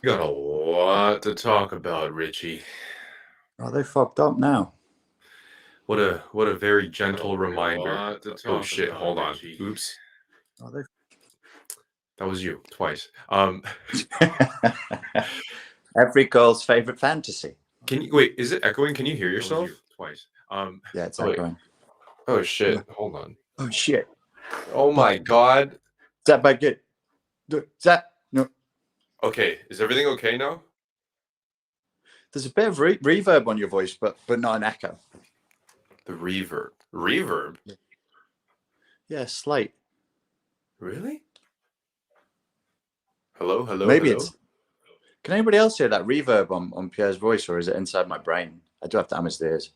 Got a lot to talk about, Richie. Oh, they fucked up now. What a very gentle Got a reminder. lot to Oh talk shit, about, hold on. Richie. Oops. Oh, they... That was you twice. Every girl's favorite fantasy. Can you wait, is it echoing? Can you hear That was yourself? you twice. Yeah, it's Oh wait. echoing. Oh shit. Hold on. Oh shit. Oh my god. Is that back good? Is that no? Okay, is everything okay now? There's a bit of reverb on your voice, but not an echo. The reverb. Reverb? Yeah, slight. Really? Hello, hello, Maybe hello. it's. Can anybody else hear that reverb on Pierre's voice, or is it inside my brain? I do have damaged ears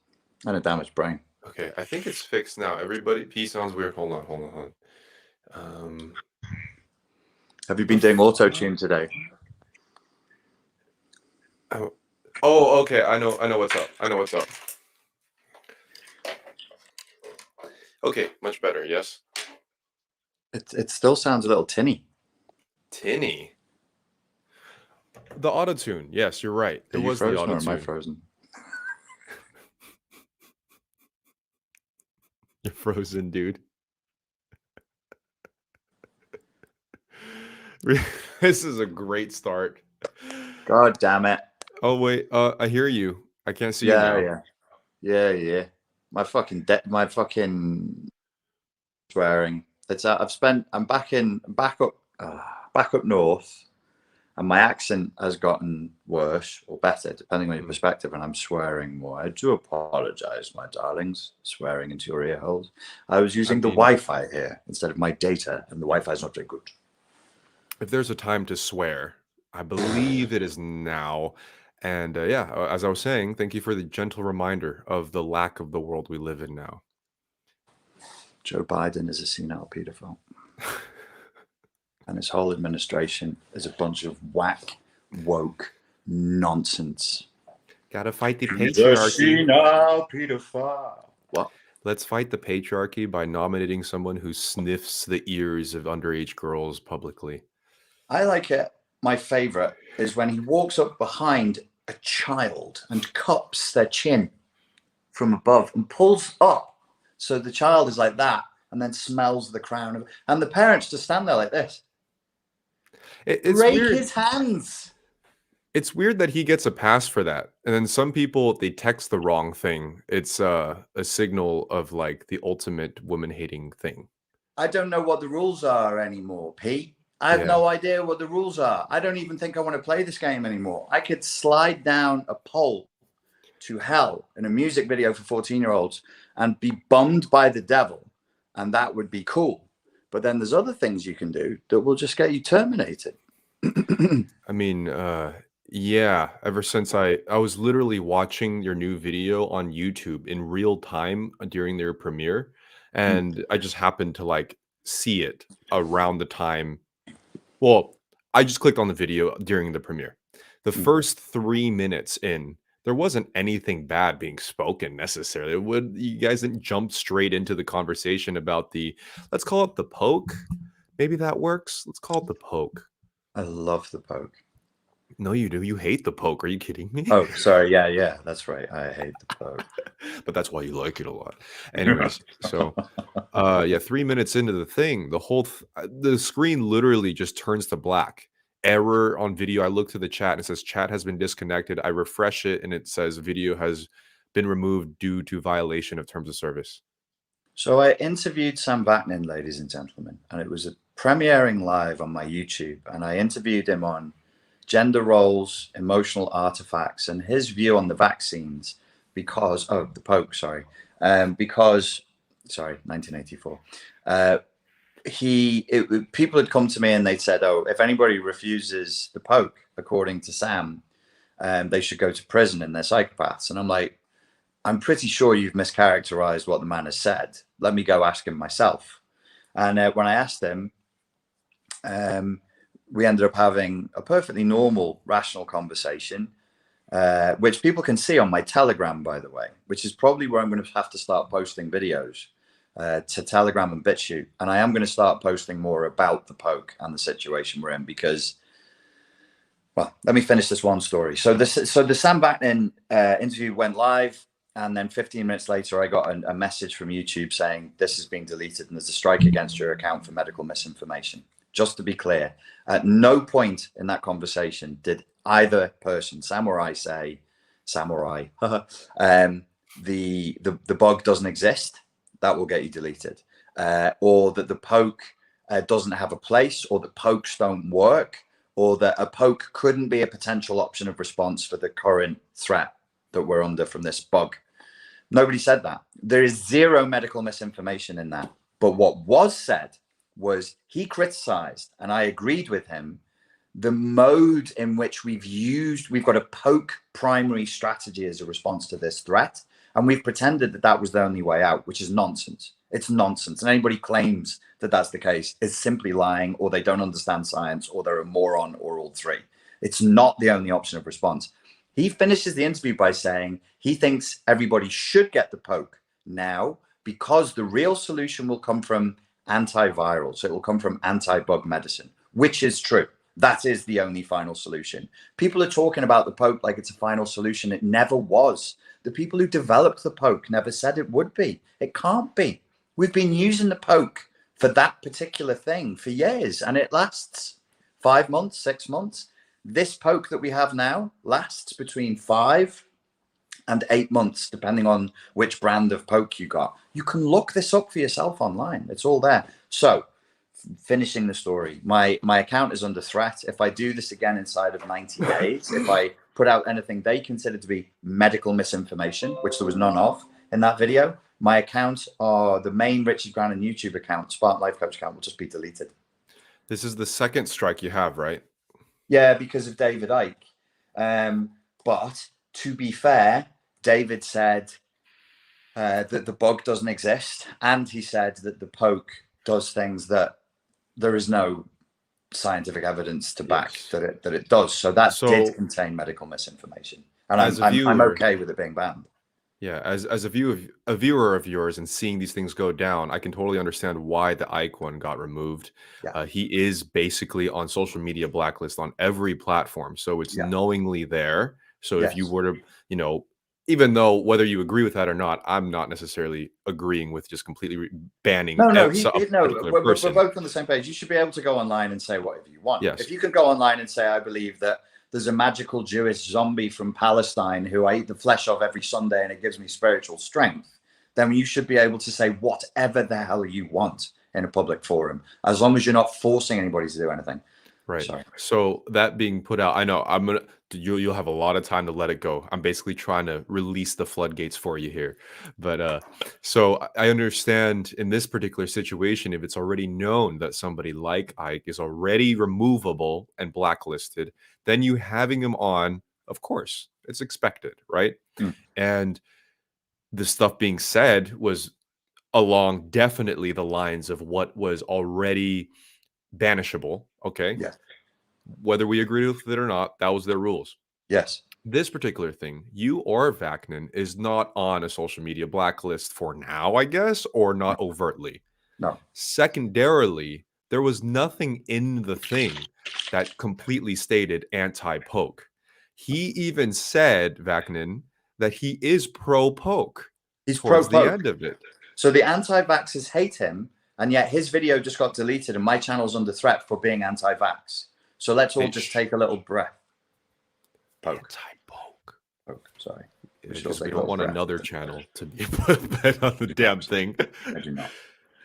and a damaged brain. Okay, I think it's fixed now. Everybody, P sounds weird. Hold on, hold on, hold on. Have you been doing auto tune today? Oh, okay. I know what's up. I know what's up. Okay, much better. Yes. It still sounds a little tinny. Tinny. The autotune. Yes, you're right. Are It you was the frozen or am I autotune. frozen? You're frozen, dude. This is a great start. God damn it. Oh wait, I hear you. I can't see you Yeah, now. yeah. My fucking swearing. I'm back up north, and my accent has gotten worse or better depending on your perspective, and I'm swearing more. I do apologize, my darlings, swearing into your ear holes. I was using the Wi-Fi here instead of my data, and the Wi-Fi is not very good. If there's a time to swear, I believe it is now. And yeah, as I was saying, thank you for the gentle reminder of the lack of the world we live in now. Joe Biden is a senile pedophile. And his whole administration is a bunch of whack, woke nonsense. Gotta fight the patriarchy. Senile pedophile. What? Let's fight the patriarchy by nominating someone who sniffs the ears of underage girls publicly. I like it. My favorite is when he walks up behind a child and cups their chin from above and pulls up. So the child is like that and then smells the crown of, and the parents just stand there like this. It's Break weird. his hands. It's weird that he gets a pass for that. And then some people, they text the wrong thing. It's a signal of like the ultimate woman hating thing. I don't know what the rules are anymore, Pete. I have no idea what the rules are. I don't even think I want to play this game anymore. I could slide down a pole to hell in a music video for 14-year-olds and be bummed by the devil, and that would be cool. But then there's other things you can do that will just get you terminated. I mean, yeah, ever since I was literally watching your new video on YouTube in real time during their premiere, and I just happened to like see it around the time. Well, I just clicked on the video during the premiere. The first 3 minutes in, there wasn't anything bad being spoken necessarily. You guys didn't jump straight into the conversation about let's call it the poke. Maybe that works. Let's call it the poke. I love the poke. No, you do. You hate the poke. Are you kidding me? Oh, sorry. Yeah, that's right. I hate the poke. But that's why you like it a lot. Anyways, so yeah, 3 minutes into the thing, the screen literally just turns to black. Error on video. I look to the chat and it says chat has been disconnected. I refresh it and it says video has been removed due to violation of terms of service. So I interviewed Sam Vaknin, ladies and gentlemen, and it was premiering live on my YouTube, and I interviewed him on gender roles, emotional artifacts, and his view on the vaccines the Pope, sorry, 1984. People had come to me and they'd said, oh, if anybody refuses the Pope, according to Sam, they should go to prison and they're psychopaths. And I'm like, I'm pretty sure you've mischaracterized what the man has said. Let me go ask him myself. And when I asked him, we ended up having a perfectly normal, rational conversation, which people can see on my Telegram, by the way, which is probably where I'm going to have to start posting videos to Telegram and BitChute. And I am going to start posting more about the poke and the situation we're in, because Well, let me finish this one story. So the Sam Vaknin interview went live, and then 15 minutes later, I got a message from YouTube saying this is being deleted and there's a strike against your account for medical misinformation. Just to be clear, at no point in that conversation did either person, Samurai, say, Samurai, the bug doesn't exist. That will get you deleted, or that the poke doesn't have a place, or that pokes don't work, or that a poke couldn't be a potential option of response for the current threat that we're under from this bug. Nobody said that. There is zero medical misinformation in that. But what was said was he criticized, and I agreed with him, the mode in which we've got a poke primary strategy as a response to this threat. And we've pretended that that was the only way out, which is nonsense. It's nonsense. And anybody claims that that's the case is simply lying, or they don't understand science, or they're a moron, or all three. It's not the only option of response. He finishes the interview by saying he thinks everybody should get the poke now because the real solution will come from antiviral. So it will come from anti-bug medicine, which is true. That is the only final solution. People are talking about the poke like it's a final solution. It never was. The people who developed the poke never said it would be. It can't be. We've been using the poke for that particular thing for years, and it lasts 5 months, 6 months. This poke that we have now lasts between 5 and 8 months, depending on which brand of poke you got. You can look this up for yourself online. It's all there. So, finishing the story, my account is under threat. If I do this again inside of 90 days, if I put out anything they consider to be medical misinformation, which there was none of in that video, my account, or the main Richard Grannon YouTube account, Spartan Life Coach account, will just be deleted. This is the second strike you have, right? Yeah, because of David Icke. But to be fair, David said that the bug doesn't exist, and he said that the poke does things that there is no scientific evidence to back that it does. So that did contain medical misinformation, and I'm okay with it being banned. Yeah, as a viewer of yours and seeing these things go down, I can totally understand why the Ike one got removed. Yeah. He is basically on social media blacklist on every platform, so it's knowingly there. So if you were to, even though whether you agree with that or not, I'm not necessarily agreeing with just completely banning. No, we're both on the same page. You should be able to go online and say whatever you want. Yes. If you can go online and say, I believe that there's a magical Jewish zombie from Palestine who I eat the flesh of every Sunday and it gives me spiritual strength, then you should be able to say whatever the hell you want in a public forum, as long as you're not forcing anybody to do anything. Right. Sorry. So that being put out, I know you'll have a lot of time to let it go. I'm basically trying to release the floodgates for you here. But so I understand in this particular situation, if it's already known that somebody like Ike is already removable and blacklisted, then you having him on, of course, it's expected, right? And the stuff being said was along definitely the lines of what was already banishable. Okay. Yeah. Whether we agree with it or not, that was their rules. Yes. This particular thing, you or Vaknin is not on a social media blacklist for now, I guess, or not overtly. No. Secondarily, there was nothing in the thing that completely stated anti-poke. He even said, Vaknin, that he is pro-poke. He's towards pro-poke. The end of it. So the anti-vaxxers hate him, and yet his video just got deleted and my channel's under threat for being anti-vax. So let's all just take a little breath. Poke. Anti-poke. Poke. Sorry. We don't want another channel to be put on the damn thing. I do not.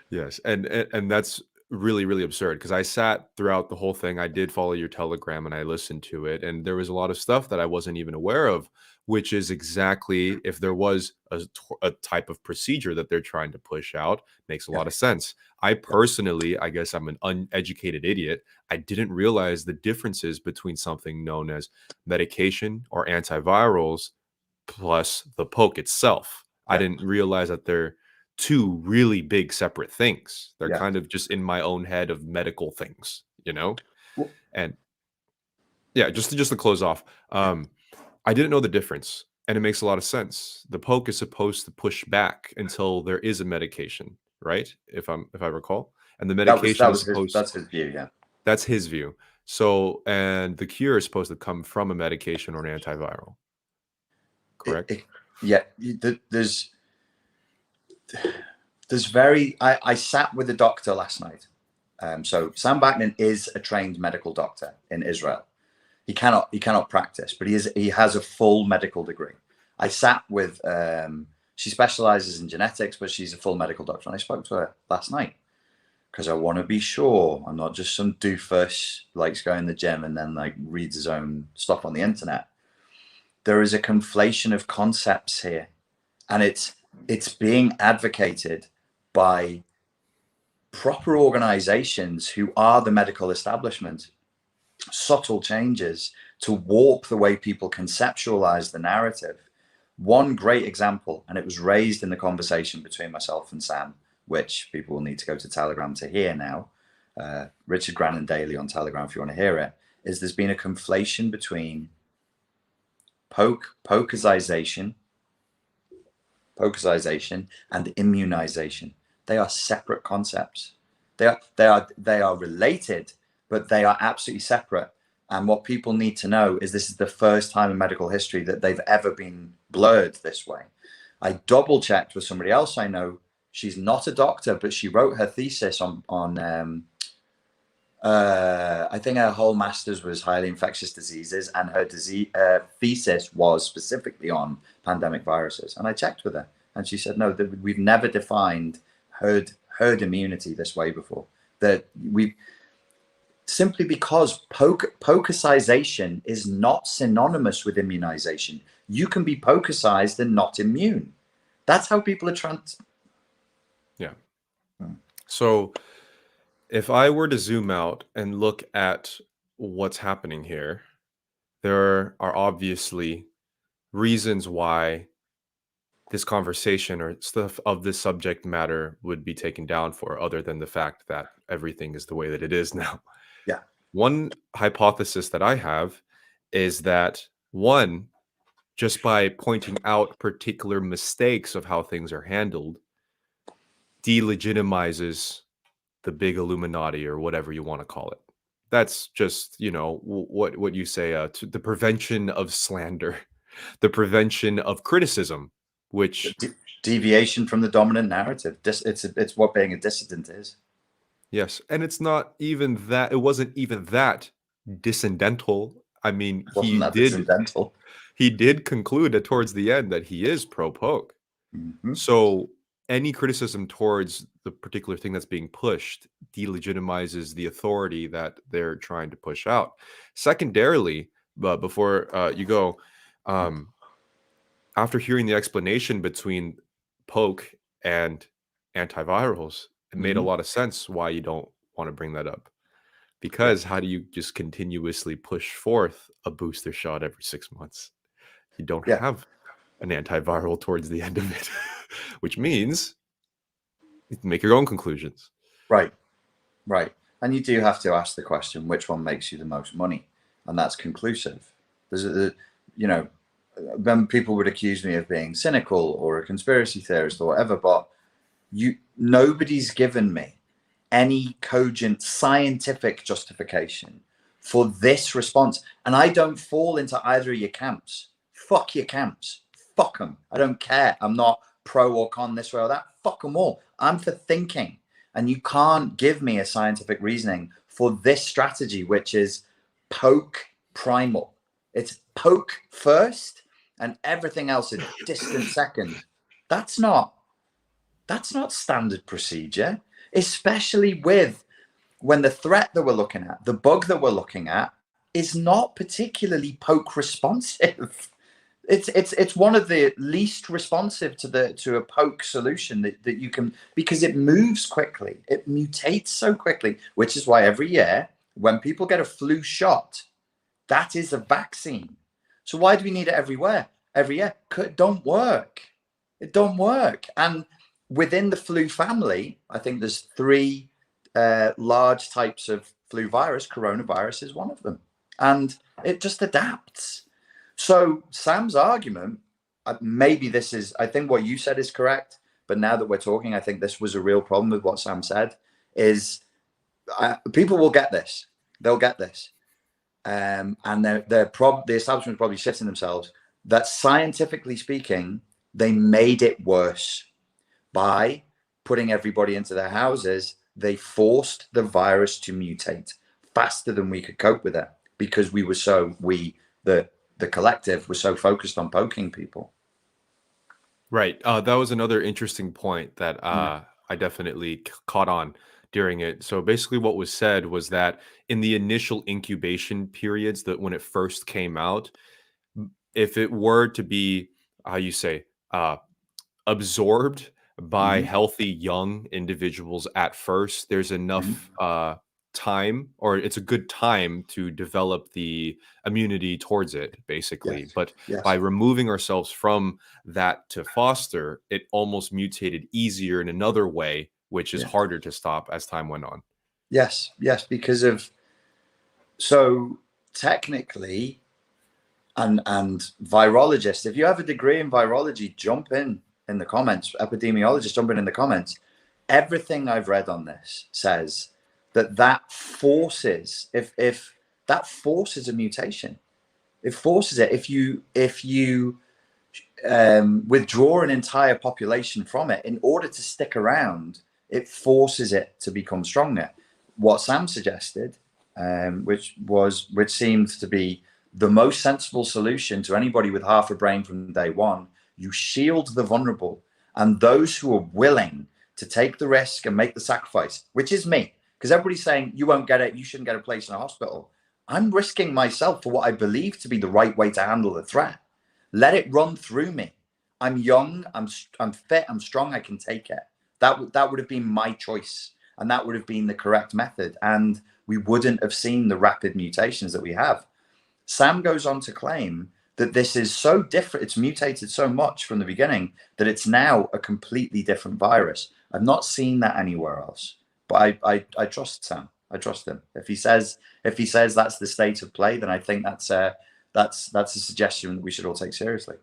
Yes, and that's really, really absurd, because I sat throughout the whole thing. I did follow your Telegram and I listened to it, and there was a lot of stuff that I wasn't even aware of, which is exactly, if there was a type of procedure that they're trying to push out, makes a lot of sense. I personally, I guess I'm an uneducated idiot. I didn't realize the differences between something known as medication or antivirals plus the poke itself. I didn't realize that they're two really big separate things. They're kind of just in my own head of medical things, and just to close off, I didn't know the difference, and it makes a lot of sense. The poke is supposed to push back until there is a medication, right? If I recall, and the medication that's his view. Yeah, that's his view. So, and the cure is supposed to come from a medication or an antiviral, It, correct? it, yeah, there's very. I sat with a doctor last night. So Sam Backman is a trained medical doctor in Israel. He cannot practice, but he has a full medical degree. I sat with she specializes in genetics, but she's a full medical doctor, and I spoke to her last night because I want to be sure I'm not just some doofus likes going to the gym and then like reads his own stuff on the internet. There is a conflation of concepts here, and it's being advocated by proper organizations who are the medical establishment. Subtle changes to warp the way people conceptualize the narrative. One great example, and it was raised in the conversation between myself and Sam, which people will need to go to Telegram to hear now. Richard Grannon Daily on Telegram if you want to hear it, is there's been a conflation between pokerization and immunization. They are separate concepts. They are related, but they are absolutely separate. And what people need to know is this is the first time in medical history that they've ever been blurred this way. I double checked with somebody else I know. She's not a doctor, but she wrote her thesis on I think her whole master's was highly infectious diseases, and her thesis was specifically on pandemic viruses. And I checked with her, and she said, no, we've never defined herd immunity this way before. That we simply because pocusization is not synonymous with immunization. You can be pocusized and not immune. That's how people are Yeah. So if I were to zoom out and look at what's happening here, there are obviously reasons why this conversation or stuff of this subject matter would be taken down for, other than the fact that everything is the way that it is now. Yeah. One hypothesis that I have is that, one, just by pointing out particular mistakes of how things are handled, delegitimizes the big Illuminati or whatever you want to call it. That's just, what you say, to the prevention of slander, the prevention of criticism, which Deviation from the dominant narrative. It's what being a dissident is. yes, and it's not even that. It wasn't even that discendental. I mean, Wasn't that discendental? he did conclude that towards the end that he is pro poke. Mm-hmm. So any criticism towards the particular thing that's being pushed delegitimizes the authority that they're trying to push out. Secondarily, but before you go, after hearing the explanation between poke and antivirals, it made a lot of sense why you don't want to bring that up. Because how do you just continuously push forth a booster shot every 6 months? You don't have an antiviral towards the end of it, which means you can make your own conclusions. Right. And you do have to ask the question, which one makes you the most money? And that's conclusive. There's when people would accuse me of being cynical or a conspiracy theorist or whatever, but nobody's given me any cogent scientific justification for this response. And I don't fall into either of your camps. Fuck your camps. Fuck them. I don't care. I'm not pro or con this way or that. Fuck them all. I'm for thinking. And you can't give me a scientific reasoning for this strategy, which is poke primal. It's poke first and everything else is distant second. That's not standard procedure, especially when the threat that we're looking at, the bug that we're looking at, is not particularly poke responsive. It's one of the least responsive to a poke solution that you can, because it moves quickly, it mutates so quickly, which is why every year when people get a flu shot, that is a vaccine. So why do we need it everywhere? Every year? It don't work. It don't work. And within the flu family, I think there's three large types of flu virus. Coronavirus is one of them. And it just adapts. So Sam's argument, maybe this is, I think what you said is correct. But now that we're talking, I think this was a real problem with what Sam said, is people will get this. They'll get this. and the establishment probably shitting themselves, that scientifically speaking, they made it worse by putting everybody into their houses. They forced the virus to mutate faster than we could cope with it, because the collective was so focused on poking people. Right. That was another interesting point that Yeah. I definitely caught on during it. So basically, what was said was that in the initial incubation periods, that when it first came out, if it were to be, how you say, absorbed by Mm-hmm. healthy young individuals at first, there's Mm-hmm. enough time, or it's a good time to develop the immunity towards it, basically. Yes. But by Yes. removing ourselves from that to foster, it almost mutated easier in another way, which is Yeah. harder to stop as time went on. Yes. Yes. Because of so technically, and virologists, if you have a degree in virology, jump in the comments. Epidemiologists, jump in the comments. Everything I've read on this says that forces, if that forces a mutation, it forces it. If you withdraw an entire population from it in order to stick around, it forces it to become stronger. What Sam suggested, which seemed to be the most sensible solution to anybody with half a brain from day one, you shield the vulnerable, and those who are willing to take the risk and make the sacrifice, which is me, because everybody's saying you won't get it, you shouldn't get a place in a hospital. I'm risking myself for what I believe to be the right way to handle the threat. Let it run through me. I'm young, I'm fit, I'm strong, I can take it. That would have been my choice, and that would have been the correct method, and we wouldn't have seen the rapid mutations that we have. Sam goes on to claim that this is so different, it's mutated so much from the beginning that it's now a completely different virus. I've not seen that anywhere else, but I trust Sam. I trust him. If he says that's the state of play, then I think that's a suggestion that we should all take seriously.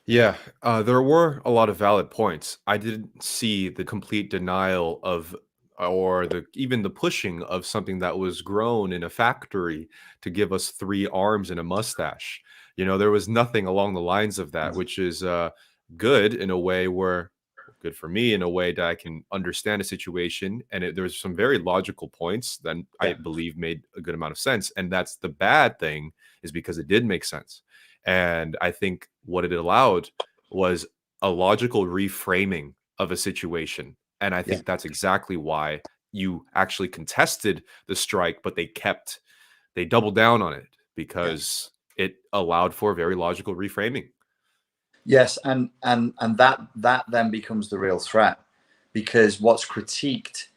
Yeah, there were a lot of valid points. I didn't see the complete denial of, or the even the pushing of something that was grown in a factory to give us three arms and a mustache. There was nothing along the lines of that, No. which is good in a way where, good for me in a way that I can understand a situation, and there's some very logical points that I Yeah, believe made a good amount of sense. And that's the bad thing, is because it did make sense. And I think what it allowed was a logical reframing of a situation. And I yeah, think that's exactly why you actually contested the strike, but they doubled down on it yeah. because it allowed for very logical reframing. Yes, and that then becomes the real threat, because what's critiqued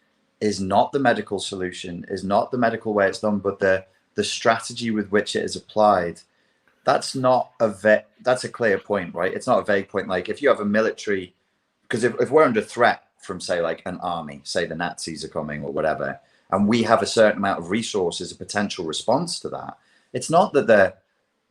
is not the medical solution, is not the medical way it's done, but the strategy with which it is applied. That's not that's a clear point, right? It's not a vague point. Like if you have a military, because if we're under threat from, say, like an army, say the Nazis are coming or whatever, and we have a certain amount of resources, a potential response to that, it's not that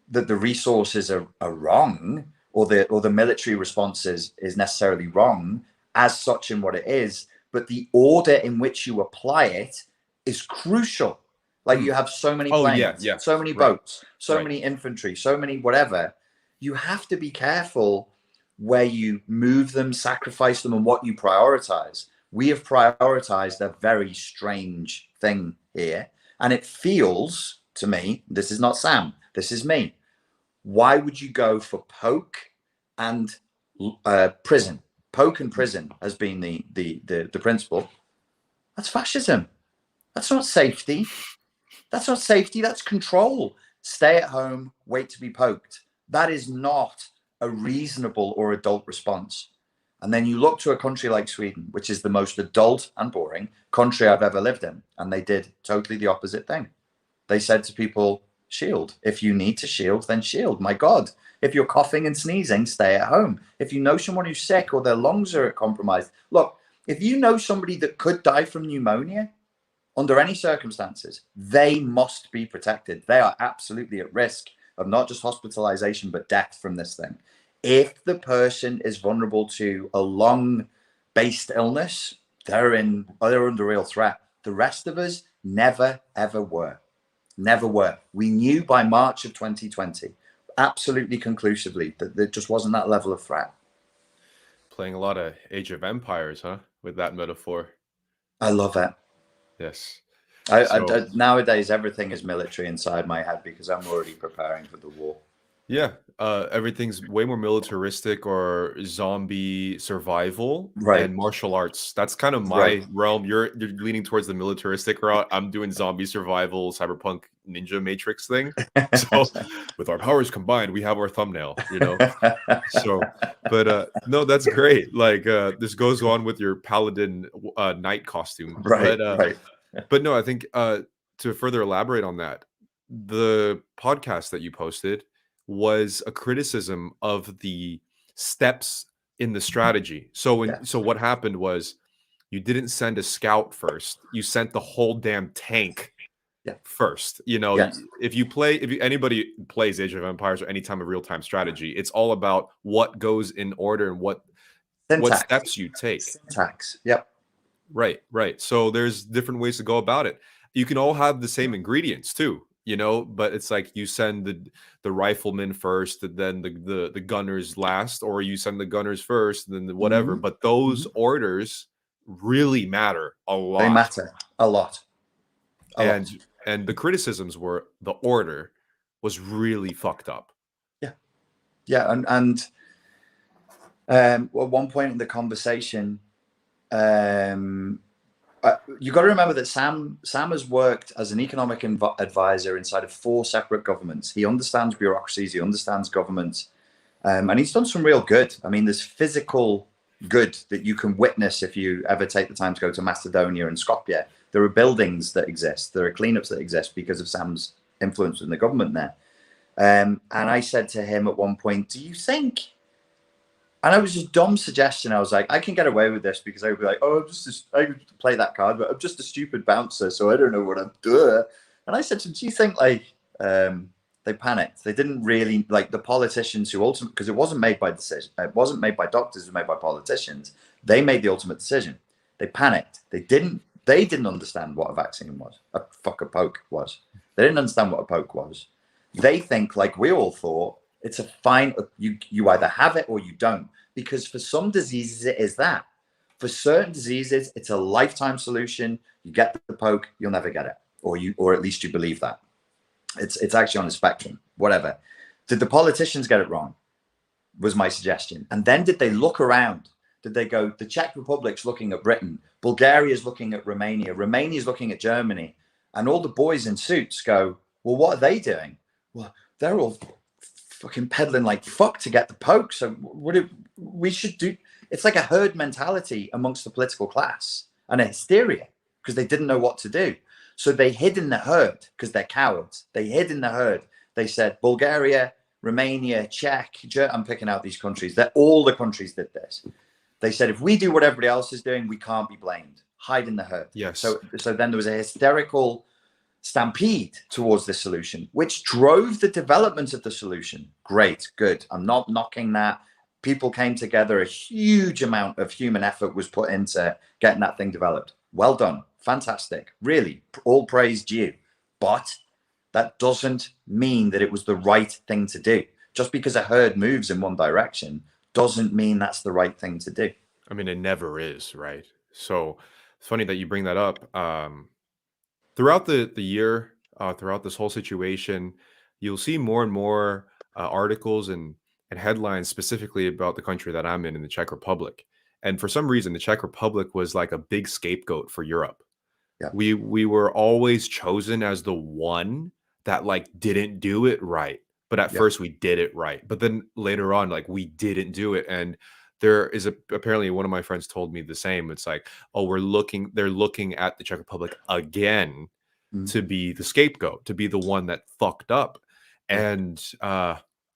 the resources are wrong, or the military response is necessarily wrong as such in what it is, but the order in which you apply it is crucial. Like you Mm. have so many Oh, yeah, planes, yeah. so many Right, boats, so right. many infantry, so many whatever. You have to be careful where you move them, sacrifice them, and what you prioritize. We have prioritized a very strange thing here, and it feels to me, this is not Sam, this is me, why would you go for poke and prison? Poke and prison has been the principle. That's fascism. That's not safety. That's not safety. That's control. Stay at home, wait to be poked. That is not a reasonable or adult response. And then you look to a country like Sweden, which is the most adult and boring country I've ever lived in, and they did totally the opposite thing. They said to people, shield. If you need to shield, then shield. My God. If you're coughing and sneezing, stay at home. If you know someone who's sick or their lungs are compromised, look, if you know somebody that could die from pneumonia, under any circumstances, they must be protected. They are absolutely at risk of not just hospitalization, but death from this thing. If the person is vulnerable to a lung based illness, they're under real threat. The rest of us never, ever were. Never were. We knew by March of 2020, absolutely conclusively, that there just wasn't that level of threat. Playing a lot of Age of Empires, huh? With that metaphor. I love it. Yes. I So nowadays everything is military inside my head because I'm already preparing for the war. yeah, everything's way more militaristic or zombie survival Right, and martial arts. That's kind of right. my realm. You're leaning towards the militaristic route. I'm doing zombie survival, cyberpunk ninja matrix thing. So with our powers combined, we have our thumbnail, you know? So, but no, that's great. Like this goes on with your paladin knight costume. Right, right. But no, I think to further elaborate on that, the podcast that you posted was a criticism of the steps in the strategy. So Yes, what happened was you didn't send a scout first. You sent the whole damn tank yeah, first. You know, yes. anybody plays Age of Empires or any time of real time strategy, it's all about what goes in order and what Syntax, steps you take. syntax. Yep. Right, right. So there's different ways to go about it. You can all have the same ingredients too, you know, but it's like you send the riflemen first, and then the gunners last, or you send the gunners first, and then whatever. Hmm. But those Hmm. orders really matter a They lot. matter a lot, a lot. And the criticisms were the order was really fucked up. Yeah, yeah. And at one point in the conversation, um, you got to remember that Sam has worked as an economic advisor inside of 4 separate governments. He understands bureaucracies, he understands governments, and he's done some real good. I mean, there's physical good that you can witness if you ever take the time to go to Macedonia and Skopje. There are buildings that exist, there are cleanups that exist because of Sam's influence in the government there. And I said to him at one point, "Do you think?" And I was just dumb suggestion. I was like, I can get away with this because I would be like, oh, I would play that card, but I'm just a stupid bouncer, so I don't know what I'm doing. And I said to him, do you think like they panicked? They didn't really like the politicians who ultimately, because it wasn't made by decision, it wasn't made by doctors, it was made by politicians. They made the ultimate decision. They panicked. They didn't understand what a vaccine was, a poke was. They didn't understand what a poke was. They think like we all thought, it's a fine, you either have it or you don't, because for some diseases it is that. For certain diseases it's a lifetime solution. You get the poke, you'll never get it, or at least you believe that. It's actually on a spectrum. Whatever. Did the politicians get it wrong? Was my suggestion. And then did they look around? Did they go, the Czech Republic's looking at Britain, Bulgaria's looking at Romania's looking at Germany, and all the boys in suits go, well, what are they doing? Well, they're all fucking peddling like fuck to get the poke. So we should do? It's like a herd mentality amongst the political class and a hysteria because they didn't know what to do. So they hid in the herd because they're cowards. They hid in the herd. They said Bulgaria, Romania, Czech. I'm picking out these countries. That all the countries did this. They said if we do what everybody else is doing, we can't be blamed. Hide in the herd. Yes. So then there was a hysterical stampede towards this solution, which drove the development of the solution. Great, good. I'm not knocking that. People came together. A huge amount of human effort was put into getting that thing developed. Well done. Fantastic. Really, all praise due. But that doesn't mean that it was the right thing to do. Just because a herd moves in one direction doesn't mean that's the right thing to do. I mean, it never is, right? So it's funny that you bring that up. Throughout the year, throughout this whole situation, you'll see more and more articles and headlines specifically about the country that I'm in the Czech Republic. And for some reason, the Czech Republic was like a big scapegoat for Europe. Yeah. We were always chosen as the one that like didn't do it right. But at Yeah. first we did it right. But then later on, like we didn't do it. And there is apparently one of my friends told me the same. It's like, oh, they're looking at the Czech Republic again to be the scapegoat, to be the one that fucked up. Yeah. And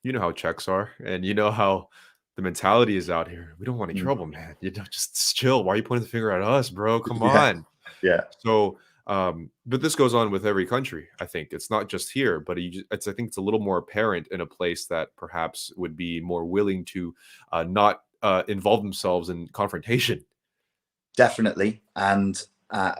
you know how Czechs are, and you know how the mentality is out here. We don't want any trouble, man. You know, just chill. Why are you pointing the finger at us, bro? Come on. Yeah. So, but this goes on with every country. I think it's not just here, but I think it's a little more apparent in a place that perhaps would be more willing to not involve themselves in confrontation. Definitely. And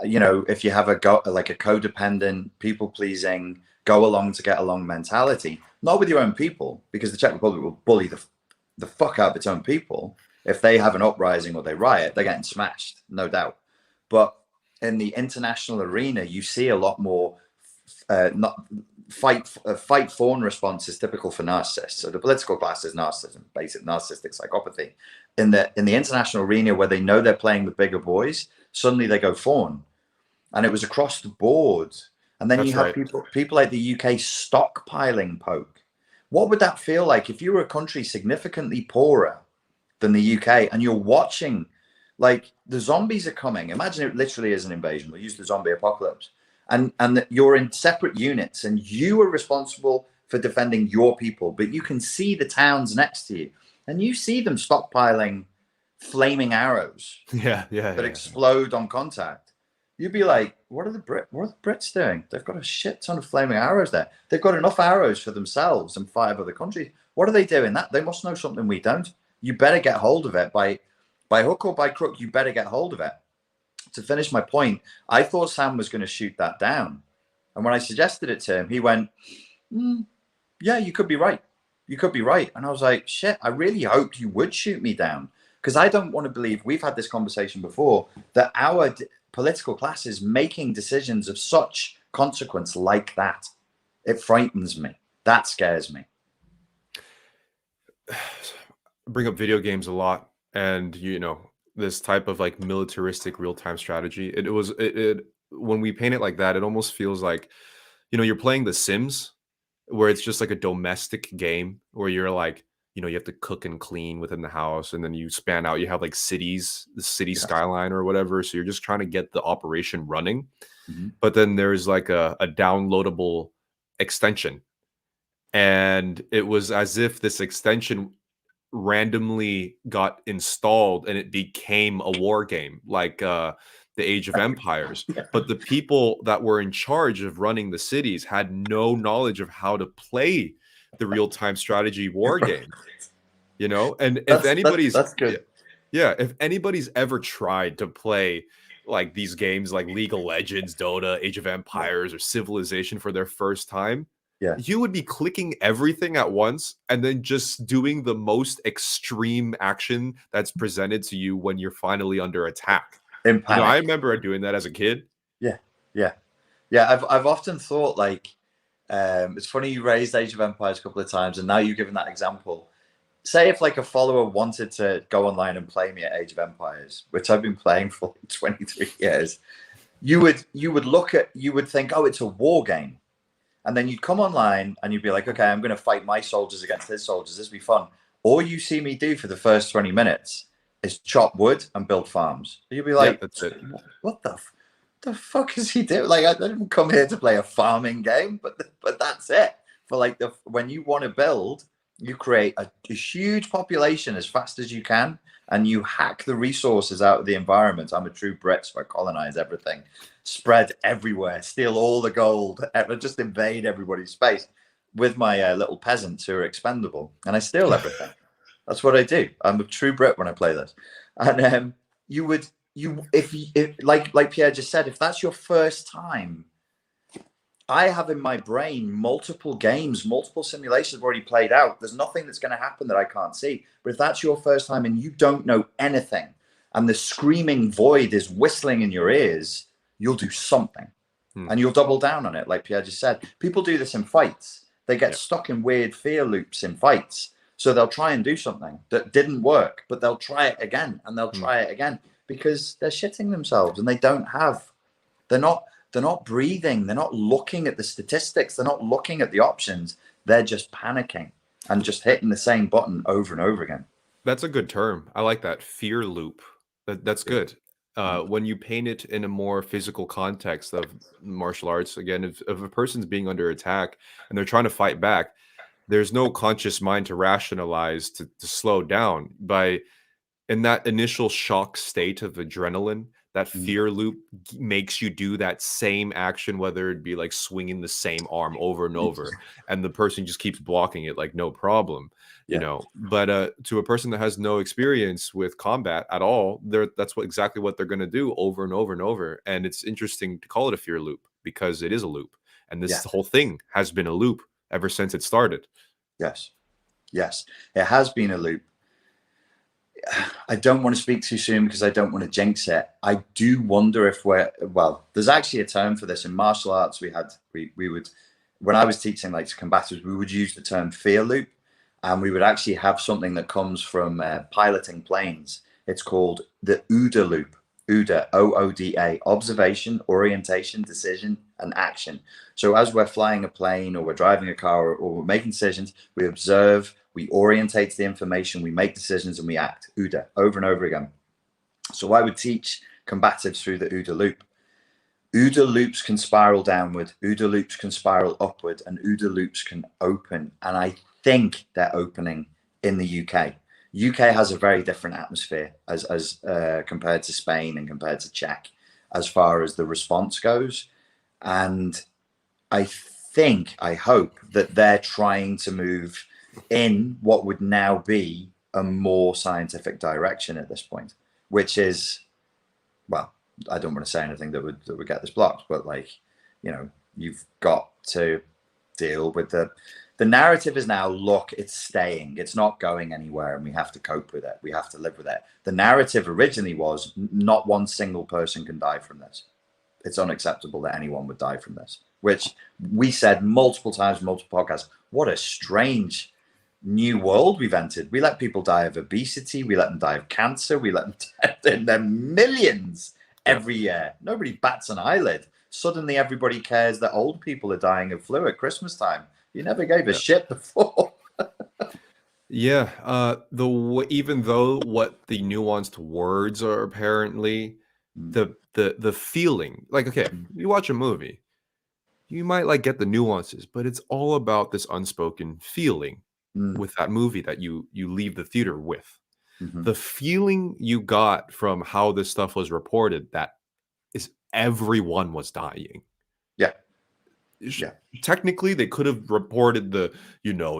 you know, if you have like a codependent, people pleasing, go along to get along mentality, not with your own people, because the Czech Republic will bully the fuck out of its own people. If they have an uprising or they riot, they're getting smashed, no doubt. But in the international arena, you see a lot more not fight fawn response is typical for narcissists. So the political class is narcissism, basic narcissistic psychopathy. In the international arena where they know they're playing with bigger boys, suddenly they go fawn, and it was across the board. And then you That's have right. people like the UK stockpiling poke. What would that feel like if you were a country significantly poorer than the UK and you're watching, like, the zombies are coming? Imagine it literally is an invasion. We'll use the zombie apocalypse. And you're in separate units and you are responsible for defending your people, but you can see the towns next to you and you see them stockpiling flaming arrows Yeah, yeah, that yeah. explode on contact. You'd be like, what are the Brits doing? They've got a shit ton of flaming arrows there. They've got enough arrows for themselves and 5 other countries. What are they doing? That they must know something we don't. You better get hold of it by hook or by crook. You better get hold of it. To finish my point, I thought Sam was going to shoot that down, and when I suggested it to him, he went, "Yeah, you could be right. You could be right." And I was like, "Shit, I really hoped you would shoot me down, because I don't want to believe, we've had this conversation before, that our political class is making decisions of such consequence like that. It frightens me. That scares me." Bring up video games a lot, and this type of like militaristic real-time strategy. It when we paint it like that, it almost feels like you're playing The Sims, where it's just like a domestic game where you're like, you have to cook and clean within the house, and then you span out. You have like cities, the city Yeah. skyline or whatever. So you're just trying to get the operation running. Mm-hmm. But then there's like a downloadable extension, and it was as if this extension randomly got installed and it became a war game like the Age of Empires. But the people that were in charge of running the cities had no knowledge of how to play the real-time strategy war game, and if anybody's That's yeah, good. yeah, if anybody's ever tried to play like these games like League of Legends, Dota, Age of Yeah. Empires, or Civilization for their first time, Yeah. you would be clicking everything at once and then just doing the most extreme action that's presented to you when you're finally under attack. In I panic. remember doing that as a kid. Yeah. Yeah. Yeah. I've often thought, like, it's funny you raised Age of Empires a couple of times, and now you've given that example. Say if like a follower wanted to go online and play me at Age of Empires, which I've been playing for like 23 years, you would think, oh, it's a war game. And then you'd come online and you'd be like, okay, I'm going to fight my soldiers against his soldiers. This will be fun. All you see me do for the first 20 minutes is chop wood and build farms. You'd be Yeah, like, that's it. what the fuck is he doing? Like, I didn't come here to play a farming game, but that's it. For like when you want to build, you create a huge population as fast as you can, and you hack the resources out of the environment. I'm a true Brit, so I colonize everything, spread everywhere, steal all the gold, just invade everybody's space with my little peasants who are expendable, and I steal everything. That's what I do. I'm a true Brit when I play this. And if like Pierre just said, if that's your first time, I have in my brain multiple games, multiple simulations have already played out. There's nothing that's going to happen that I can't see. But if that's your first time and you don't know anything, and the screaming void is whistling in your ears, you'll do something. And you'll double down on it, like Pierre just said. People do this in fights. They get stuck in weird fear loops in fights. So they'll try and do something that didn't work, but they'll try it again, and they'll try it again, because they're shitting themselves and they're not breathing. They're not looking at the statistics. They're not looking at the options. They're just panicking and just hitting the same button over and over again. That's a good term. I like that, fear loop. That's good. When you paint it in a more physical context of martial arts, again, if a person's being under attack and they're trying to fight back, there's no conscious mind to rationalize to slow down. In that initial shock state of adrenaline, that fear loop makes you do that same action, whether it be like swinging the same arm over and over, and the person just keeps blocking it like no problem, But to a person that has no experience with combat at all, that's exactly what they're going to do over and over and over. And it's interesting to call it a fear loop because it is a loop, And this Yeah. whole thing has been a loop ever since it started. Yes. Yes. It has been a loop. I don't want to speak too soon because I don't want to jinx it. I do wonder if there's actually a term for this in martial arts. We would, when I was teaching like to combatants, we would use the term fear loop, and we would actually have something that comes from piloting planes. It's called the OODA loop. OODA, OODA, observation, orientation, decision, and action. So as we're flying a plane or we're driving a car or we're making decisions, we observe, we orientate to the information, we make decisions, and we act. OODA, over and over again. So I would teach combatives through the OODA loop. OODA loops can spiral downward, OODA loops can spiral upward, and OODA loops can open. And I think they're opening in the UK. UK has a very different atmosphere as compared to Spain and compared to Czech as far as the response goes. And I hope that they're trying to move in what would now be a more scientific direction at this point, which is, well, I don't want to say anything that would get this blocked, but like, you know, you've got to deal with the narrative is now, look, it's staying, it's not going anywhere, and we have to cope with it, we have to live with it. The narrative originally was not one single person can die from this. It's unacceptable that anyone would die from this, which we said multiple times, multiple podcasts. What a strange new world we've entered. We let people die of obesity, we let them die of cancer, we let them die in their millions every year. Nobody bats an eyelid. Suddenly everybody cares that old people are dying of flu at Christmas time. You never gave a shit before. Yeah, even though what the nuanced words are apparently, the feeling, like, okay, you watch a movie, you might like get the nuances, but it's all about this unspoken feeling with that movie that you leave the theater with. The feeling you got from how this stuff was reported, that is everyone was dying. Yeah. Yeah. Technically, they could have reported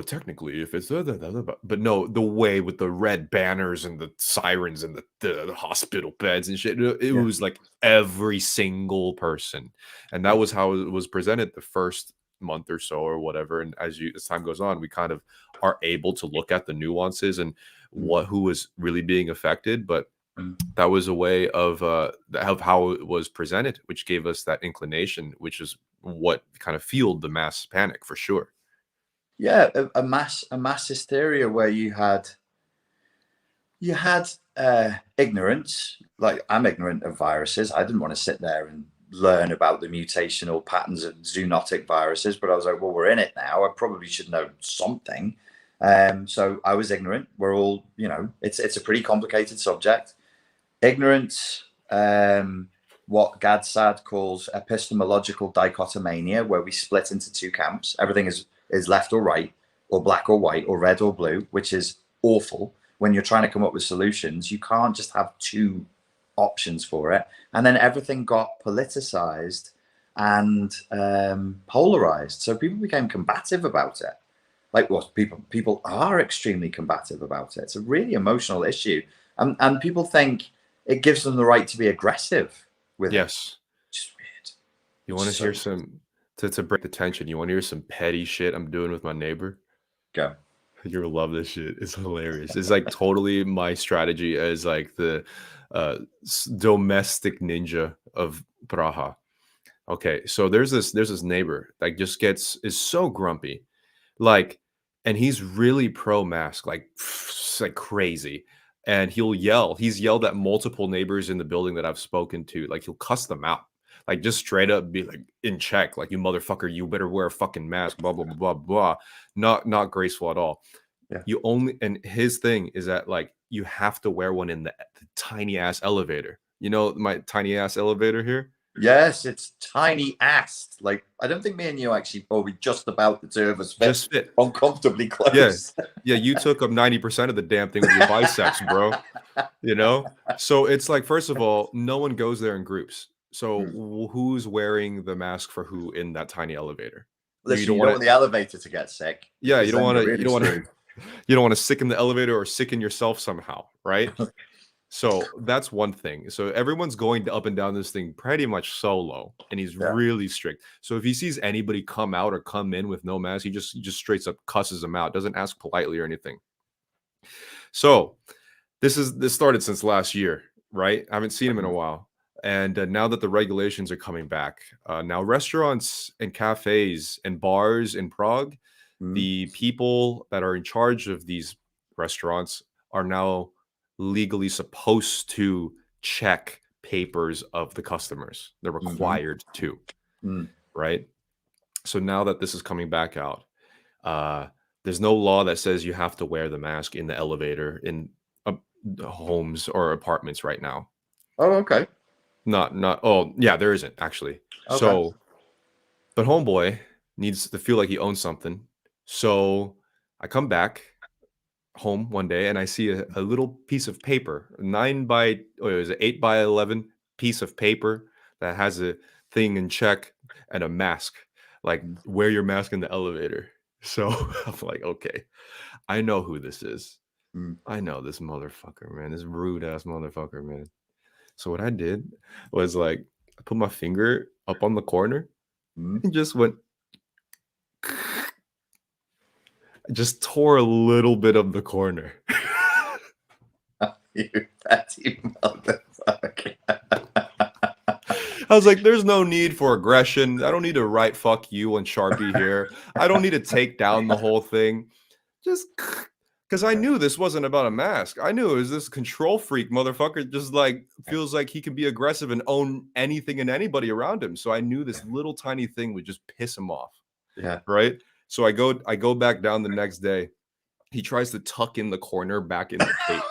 technically, if it's but no, the way with the red banners and the sirens and the hospital beds and shit, it was like every single person. And that was how it was presented the first month or so or whatever. And as time goes on, we kind of are able to look at the nuances and who was really being affected. But that was a way of how it was presented, which gave us that inclination, which is what kind of fueled the mass panic for sure. Yeah, a mass hysteria where you had ignorance. Like, I'm ignorant of viruses. I didn't want to sit there and learn about the mutational patterns of zoonotic viruses, but I was like, well, we're in it now. I probably should know something. So I was ignorant. We're all, it's a pretty complicated subject. Ignorance, what Gadsad calls epistemological dichotomania, where we split into two camps. Everything is left or right, or black or white, or red or blue, which is awful. When you're trying to come up with solutions, you can't just have two options for it. And then everything got politicized and polarized. So people became combative about it. Like, what people are extremely combative about it. It's a really emotional issue. And people think it gives them the right to be aggressive with it. Just weird. You want to hear some, to break the tension, you want to hear some petty shit I'm doing with my neighbor? Go. You'll love this shit. It's hilarious. It's like totally my strategy as like the domestic ninja of Praha. Okay, so there's this neighbor that just is so grumpy, like, and he's really pro mask, like crazy, and he'll yell. He's yelled at multiple neighbors in the building that I've spoken to. Like, he'll cuss them out, like just straight up be like, in check, like, you motherfucker, you better wear a fucking mask, blah blah blah blah blah. Not graceful at all. You only, and his thing is that, like, you have to wear one in the tiny ass elevator. You know, my tiny ass elevator here. Yes, it's tiny ass. Like, I don't think me and you actually, we just about, the two of us just fit uncomfortably close. Yeah, you took up 90% of the damn thing with your biceps, bro. So it's like, first of all, no one goes there in groups. So who's wearing the mask for who in that tiny elevator? Listen, you don't want the elevator to get sick. Yeah, you don't want to sicken the elevator or sicken yourself somehow, right? So that's one thing. So everyone's going up and down this thing pretty much solo, and he's Yeah. really strict. So if he sees anybody come out or come in with no mask, he just straight up cusses them out. Doesn't ask politely or anything. So this started since last year, right? I haven't seen him in a while. And now that the regulations are coming back, now restaurants and cafes and bars in Prague, Mm, the people that are in charge of these restaurants are now legally supposed to check papers of the customers. They're mhm, required to, mm, right? So now that this is coming back out, uh, there's no law that says you have to wear the mask in the elevator in uh, homes or apartments right now. oh, okay. Not. Oh, yeah, there isn't actually. Okay. So, but homeboy needs to feel like he owns something. So I come back home one day and I see a little piece of paper, 8 by 11 piece of paper that has a thing in check and a mask. Like, Mm, wear your mask in the elevator. So I'm like, okay, I know who this is. mm, I know this motherfucker, man. This rude ass motherfucker, man. So what I did was like, I put my finger up on the corner mm. and just went, just tore a little bit of the corner. You petty motherfucker. I was like, there's no need for aggression. I don't need to write fuck you on Sharpie here. I don't need to take down the whole thing. Just because I knew this wasn't about a mask. I knew it was this control freak motherfucker just like feels like he can be aggressive and own anything and anybody around him. So I knew this little tiny thing would just piss him off. Yeah. Right. So I go back down the next day. He tries to tuck in the corner back in the tape.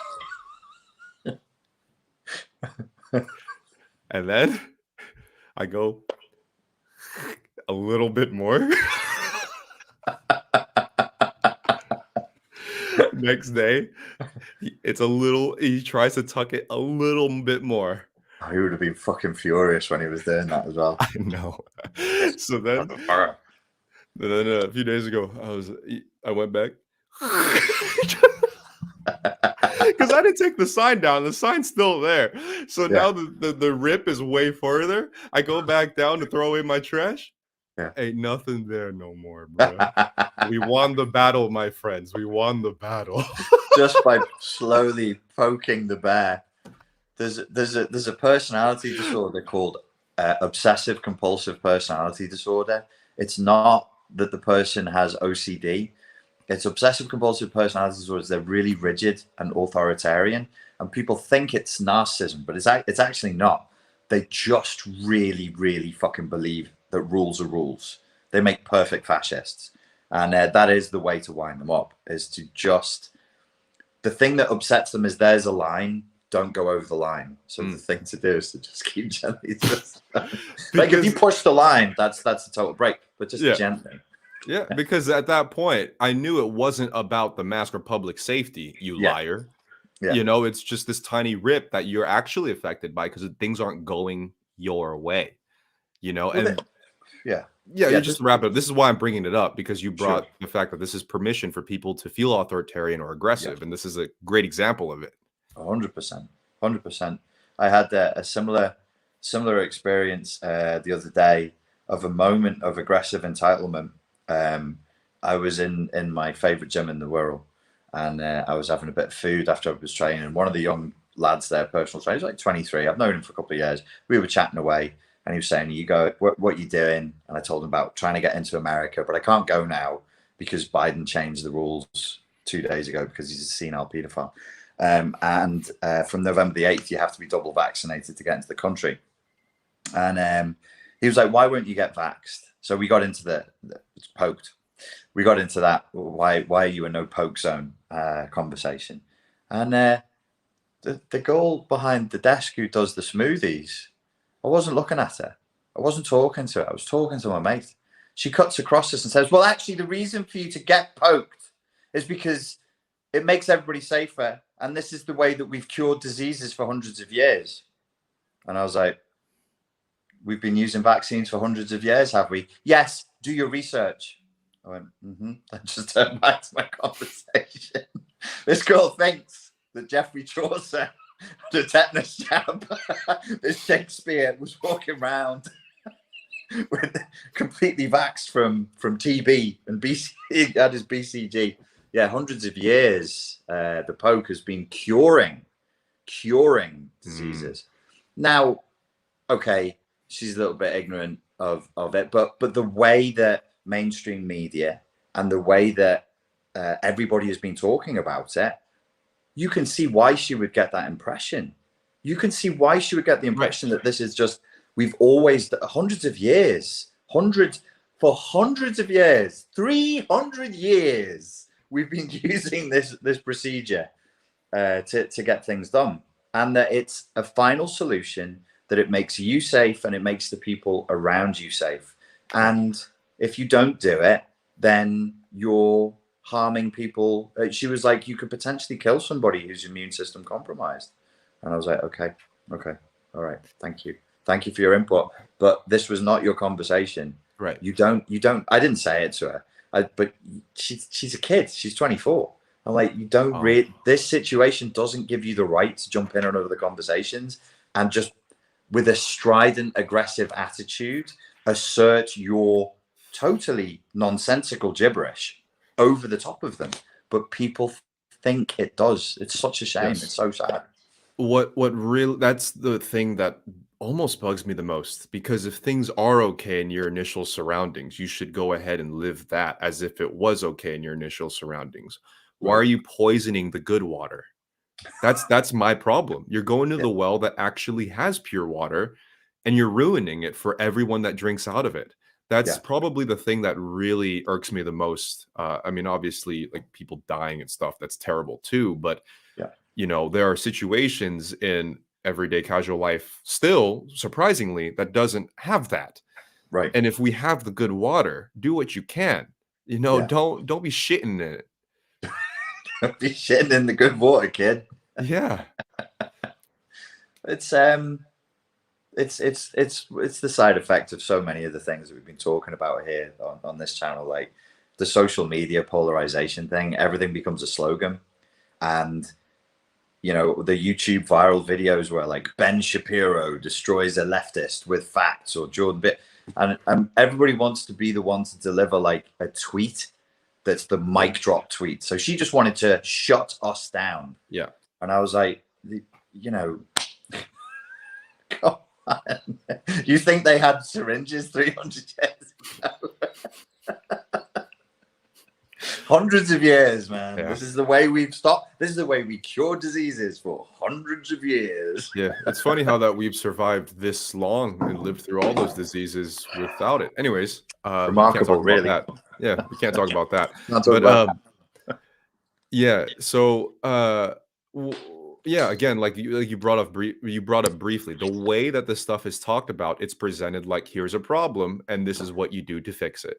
And then I go a little bit more. Next day, he tries to tuck it a little bit more. Oh, he would have been fucking furious when he was doing that as well. I know. So then a few days ago, I went back because I didn't take the sign down. The sign's still there. So Yeah. now the rip is way further. I go back down to throw away my trash. Yeah. Ain't nothing there no more, bro. We won the battle, my friends. We won the battle. Just by slowly poking the bear. There's a personality disorder called obsessive compulsive personality disorder. It's not that the person has OCD. It's obsessive compulsive personality disorders. They're really rigid and authoritarian, and people think it's narcissism, but it's actually not. They just really fucking believe that rules are rules. They make perfect fascists, and that is the way to wind them up. Is to just the thing that upsets them is there's a line. Don't go over the line. So the thing to do is to just keep gently. Like if you push the line, that's a total break. But just gently. Yeah, because at that point, I knew it wasn't about the mask or public safety, you liar. Yeah. You know, it's just this tiny rip that you're actually affected by because things aren't going your way. You know, Well, and yeah, you just wrap it up. This is why I'm bringing it up because you brought the fact that this is permission for people to feel authoritarian or aggressive, and this is a great example of it. 100%, 100%. I had a similar experience the other day of a moment of aggressive entitlement. I was in my favorite gym in the world, and I was having a bit of food after I was training. And one of the young lads there, personal trainer, he's like 23. I've known him for a couple of years. We were chatting away, and he was saying, "You go, what you doing?" And I told him about trying to get into America, but I can't go now because Biden changed the rules 2 days ago because he's a senile paedophile. And from November the 8th, you have to be double vaccinated to get into the country. And he was like, "Why won't you get vaxxed?" So we got into the poked. We got into that. Why are you a no poke zone conversation? And the girl behind the desk who does the smoothies, I wasn't looking at her. I wasn't talking to her. I was talking to my mate. She cuts across us and says, "Well, actually, the reason for you to get poked is because it makes everybody safer. And this is the way that we've cured diseases for hundreds of years." And I was like, "We've been using vaccines for hundreds of years, have we?" "Yes, do your research." I went, I just turned back to my conversation. This girl thinks that Jeffrey Chaucer The tetanus jab. This Shakespeare was walking around with completely vaxxed from TB and BC. He had his BCG. Yeah, hundreds of years. The poke has been curing Mm, diseases. Now, okay, she's a little bit ignorant of it, but the way that mainstream media and the way that everybody has been talking about it, you can see why she would get that impression. You can see why she would get the right. impression that this is just, we've always, hundreds of years, hundreds of years, 300 years, we've been using this procedure to get things done. And that it's a final solution, that it makes you safe and it makes the people around you safe. Yeah. And if you don't do it, then you're harming people. She was like, you could potentially kill somebody whose immune system compromised. And I was like, okay, all right, thank you. Thank you for your input. But this was not your conversation. Right. You don't, I didn't say it to her, but she's a kid. She's 24. I'm like, you don't Um, read, this situation doesn't give you the right to jump in on other conversations and just with a strident, aggressive attitude, assert your totally nonsensical gibberish over the top of them. But people think it does. It's such a shame. It's yes. so sad. What really, that's the thing that almost bugs me the most, because if things are okay in your initial surroundings, you should go ahead and live that as if it was okay in your initial surroundings. Why are Right. you poisoning the good water? That's my problem. You're going to Yeah. the well that actually has pure water, and you're ruining it for everyone that drinks out of it. That's Yeah. probably the thing that really irks me the most. I mean, obviously, like people dying and stuff, that's terrible too. But Yeah. there are situations in everyday casual life still, surprisingly, that doesn't have that. Right. And if we have the good water, do what you can. Yeah. Don't be shitting in it. Be shitting in the good water, kid. Yeah. It's it's the side effect of so many of the things that we've been talking about here on this channel, like the social media polarization thing. Everything becomes a slogan, and the YouTube viral videos where like Ben Shapiro destroys a leftist with facts, or Jordan Bit, and everybody wants to be the one to deliver like a tweet that's the mic drop tweet. So she just wanted to shut us down, Yeah. and I was like, you know, come on. You think they had syringes 300 years ago? Hundreds of years, man. Yeah. This is the way we've stopped. This is the way we cure diseases for hundreds of years. Yeah, it's funny how that we've survived this long and lived through all those diseases without it. Anyways, we can't talk Remarkable, about really. that. Yeah, we can't talk about that. Not talking But about yeah, so yeah, again, like you brought up briefly, the way that this stuff is talked about, it's presented like here's a problem and this is what you do to fix it.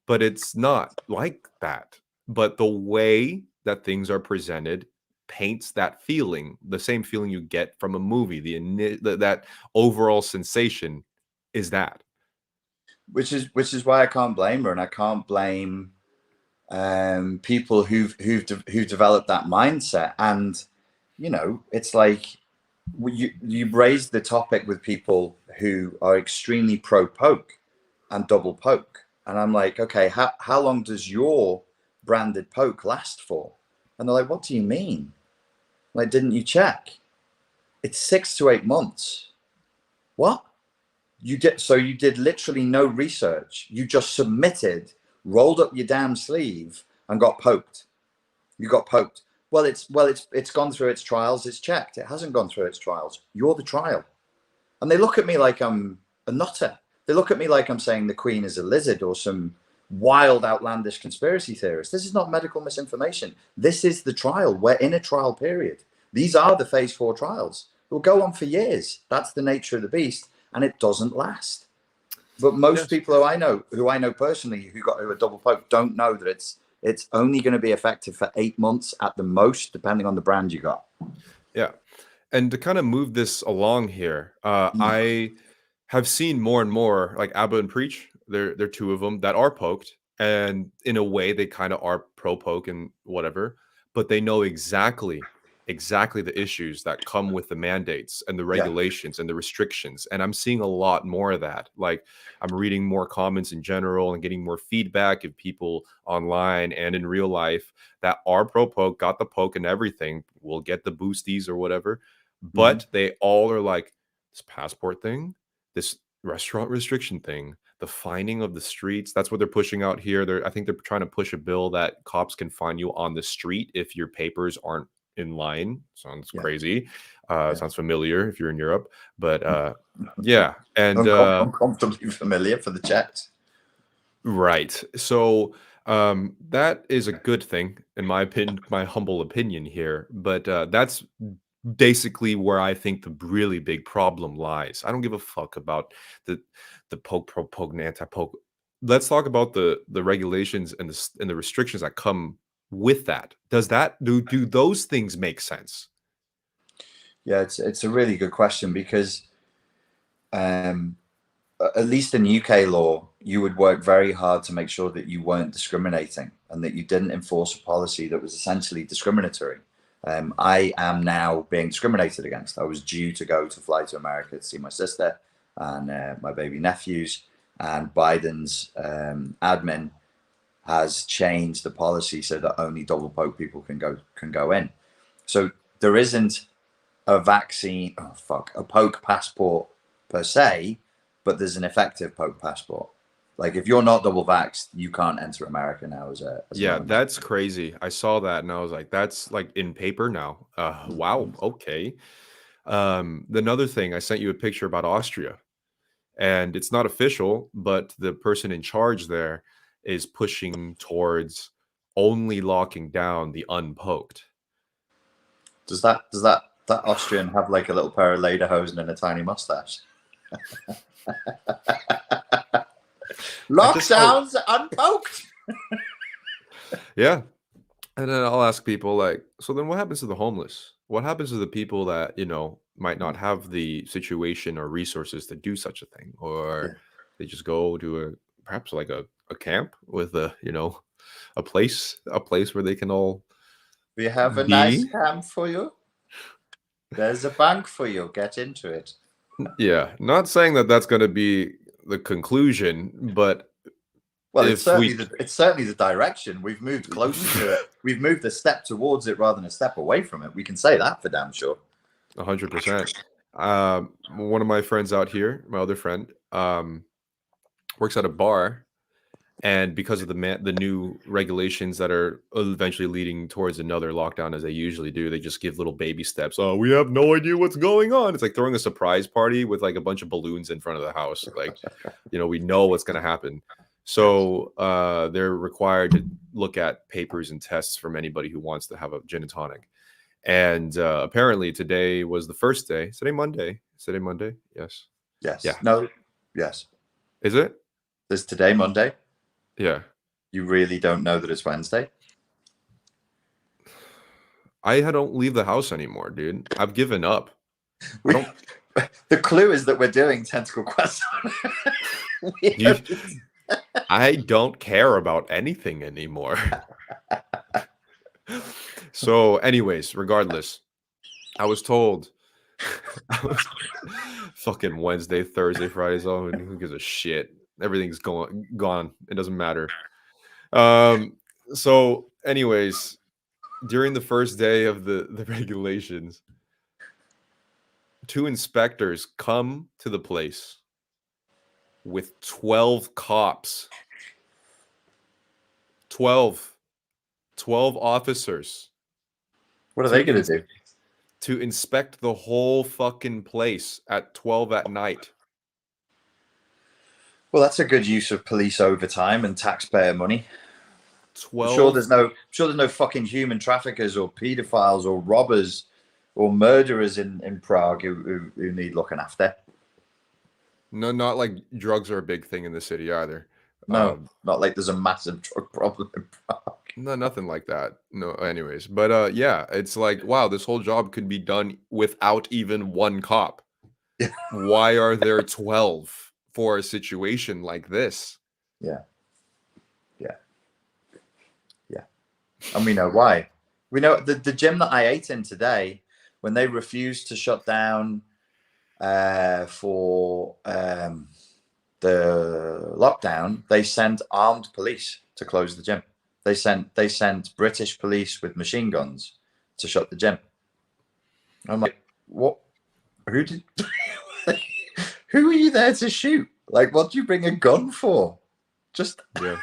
But it's not like that. But the way that things are presented paints that feeling, the same feeling you get from a movie. That overall sensation is that. which is why I can't blame her, and I can't blame people who've developed that mindset. And it's like you raised the topic with people who are extremely pro poke and double poke, and I'm like, okay, how long does your branded poke last for? And they're like, what do you mean? Like, didn't you check? It's 6 to 8 months. What? You did literally no research. You just submitted, rolled up your damn sleeve, and got poked. You got poked. It's gone through its trials. It's checked. It hasn't gone through its trials. You're the trial. And they look at me like I'm a nutter. They look at me like I'm saying the Queen is a lizard or some wild, outlandish conspiracy theorist. This is not medical misinformation. This is the trial. We're in a trial period. These are the phase 4 trials. It will go on for years. That's the nature of the beast, and it doesn't last. But most Yes. people who I know personally who are double poke don't know that it's only going to be effective for 8 months at the most, depending on the brand you got. Yeah. And to kind of move this along here, I have seen more and more like Abba and Preach. They're two of them that are poked, and in a way, they kind of are pro poke and whatever, but they know exactly the issues that come with the mandates and the Yeah. regulations and the restrictions. And I'm seeing a lot more of that. Like, I'm reading more comments in general and getting more feedback of people online and in real life that are pro poke, got the poke and everything, will get the boosties or whatever. Hmm. But they all are like, this passport thing, this restaurant restriction thing, the fining of the streets. That's what they're pushing out here. I think they're trying to push a bill that cops can fine you on the street if your papers aren't in line. Sounds Yeah. crazy. Yeah. Sounds familiar if you're in Europe, but yeah. And Uncomfortably familiar for the Czechs. right. So that is a good thing in my opinion, my humble opinion here. But that's basically where I think the really big problem lies. I don't give a fuck about the poke, pro poke, and anti poke. Let's talk about the regulations and and the restrictions that come with that. Does that do those things make sense? Yeah, it's a really good question because um, at least in UK law, you would work very hard to make sure that you weren't discriminating and that you didn't enforce a policy that was essentially discriminatory. I am now being discriminated against. I was due to go to fly to America to see my sister and my baby nephews, and Biden's admin has changed the policy so that only double poke people can go in. So there isn't a vaccine, oh fuck, a poke passport per se, but there's an effective poke passport. Like if you're not double vaxxed, you can't enter America now as an Yeah, American. that's crazy. I saw that and I was like, that's like in paper now. Wow, okay. Another thing, I sent you a picture about Austria, and it's not official, but the person in charge there is pushing towards only locking down the unpoked. Does that Austrian have like a little pair of lederhosen and a tiny mustache? I just hope, Lockdowns unpoked. yeah. And then I'll ask people like, so then what happens to the homeless? What happens to the people that, might not have the situation or resources to do such a thing? Or Yeah. they just go to perhaps like a camp with a place where they can all We have a nice be. camp for you. There's a bank for you. Get into it. Yeah, not saying that that's going to be the conclusion, but Well, if we it's certainly the direction. We've moved closer to it. We've moved a step towards it rather than a step away from it. We can say that for damn sure. 100%. One of my friends out here, my other friend, works at a bar, and because of the new regulations that are eventually leading towards another lockdown, as they usually do, they just give little baby steps. Oh, we have no idea what's going on. It's like throwing a surprise party with like a bunch of balloons in front of the house. Like, we know what's going to happen. Yes. So they're required to look at papers and tests from anybody who wants to have a gin and tonic. And apparently today was the first day. Is today Monday? Is today Monday? Yes. Yes. Yeah. No. Yes. Is it? Is today Monday? Yeah. You really don't know that it's Wednesday? I don't leave the house anymore, dude. I've given up. I We, don't. the clue is that we're doing tentacle quest. You, I don't care about anything anymore. So, anyways, regardless, I was told fucking Wednesday, Thursday, Fridays. Oh, who gives a shit? Everything's gone. It doesn't matter. Um. So, anyways, during the first day of the regulations, two inspectors come to the place with 12 cops. 12. 12 officers What are to they going to do? inspect the whole fucking place at 12 at night. Well, that's a good use of police overtime and taxpayer money. I'm sure 12. there's no fucking human traffickers or pedophiles or robbers or murderers in Prague who need looking after. No, not like drugs are a big thing in the city either. No, not like there's a massive drug problem in Prague. No, nothing like that. No, anyways. But yeah, it's like, wow, this whole job could be done without even one cop. Why are there 12 for a situation like this? Yeah. Yeah. Yeah. And we know why. We know the gym that I ate in today, when they refused to shut down for the lockdown, they sent armed police to close the gym. They sent British police with machine guns to shut the gym. I'm like, what? Who did? Who are you there to shoot? Like, what do you bring a gun for? Just Yeah.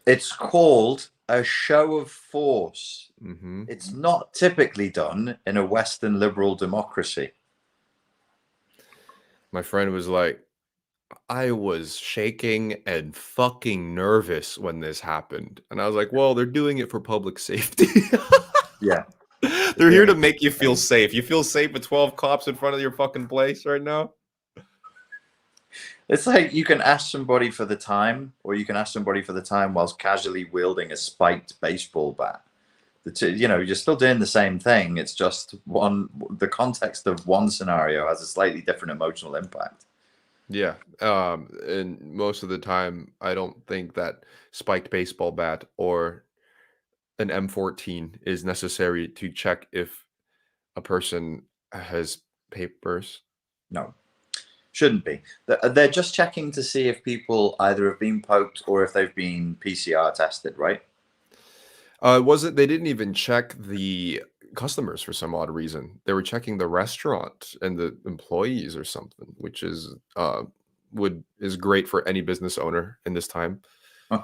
it's called a show of force. Hmm. It's not typically done in a Western liberal democracy. My friend was like, I was shaking and fucking nervous when this happened. And I was like, well, they're doing it for public safety. Yeah, they're They're here doing to it. make you feel safe. You feel safe with 12 cops in front of your fucking place right now? It's like you can ask somebody for the time, or you can ask somebody for the time whilst casually wielding a spiked baseball bat. The two, you're still doing the same thing. It's just the context of one scenario has a slightly different emotional impact. Yeah. And most of the time, I don't think that spiked baseball bat or an M14 is necessary to check if a person has papers. No, shouldn't be. They're just checking to see if people either have been poked or if they've been PCR tested, right? Was it they didn't even check the customers for some odd reason. They were checking the restaurant and the employees or something, which is great for any business owner in this time. Huh.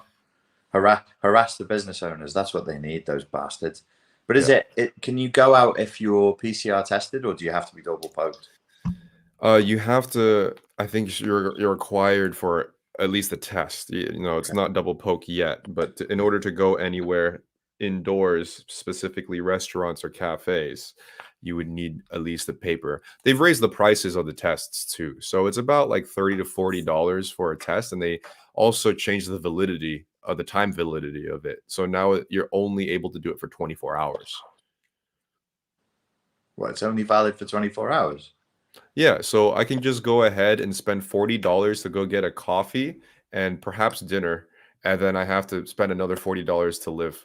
Harass the business owners. That's what they need, those bastards. But is Yeah. it can you go out if you're PCR tested, or do you have to be double poked? You have to. I think you're required for at least a test. It's Okay. not double poke yet, but in order to go anywhere indoors, specifically restaurants or cafes, you would need at least a paper. They've raised the prices of the tests too, so it's about like $30 to $40 for a test, and they also changed the validity of the time validity of it. So now you're only able to do it for 24 hours. Well, it's only valid for 24 hours. Yeah, so I can just go ahead and spend $40 to go get a coffee and perhaps dinner, and then I have to spend another $40 to live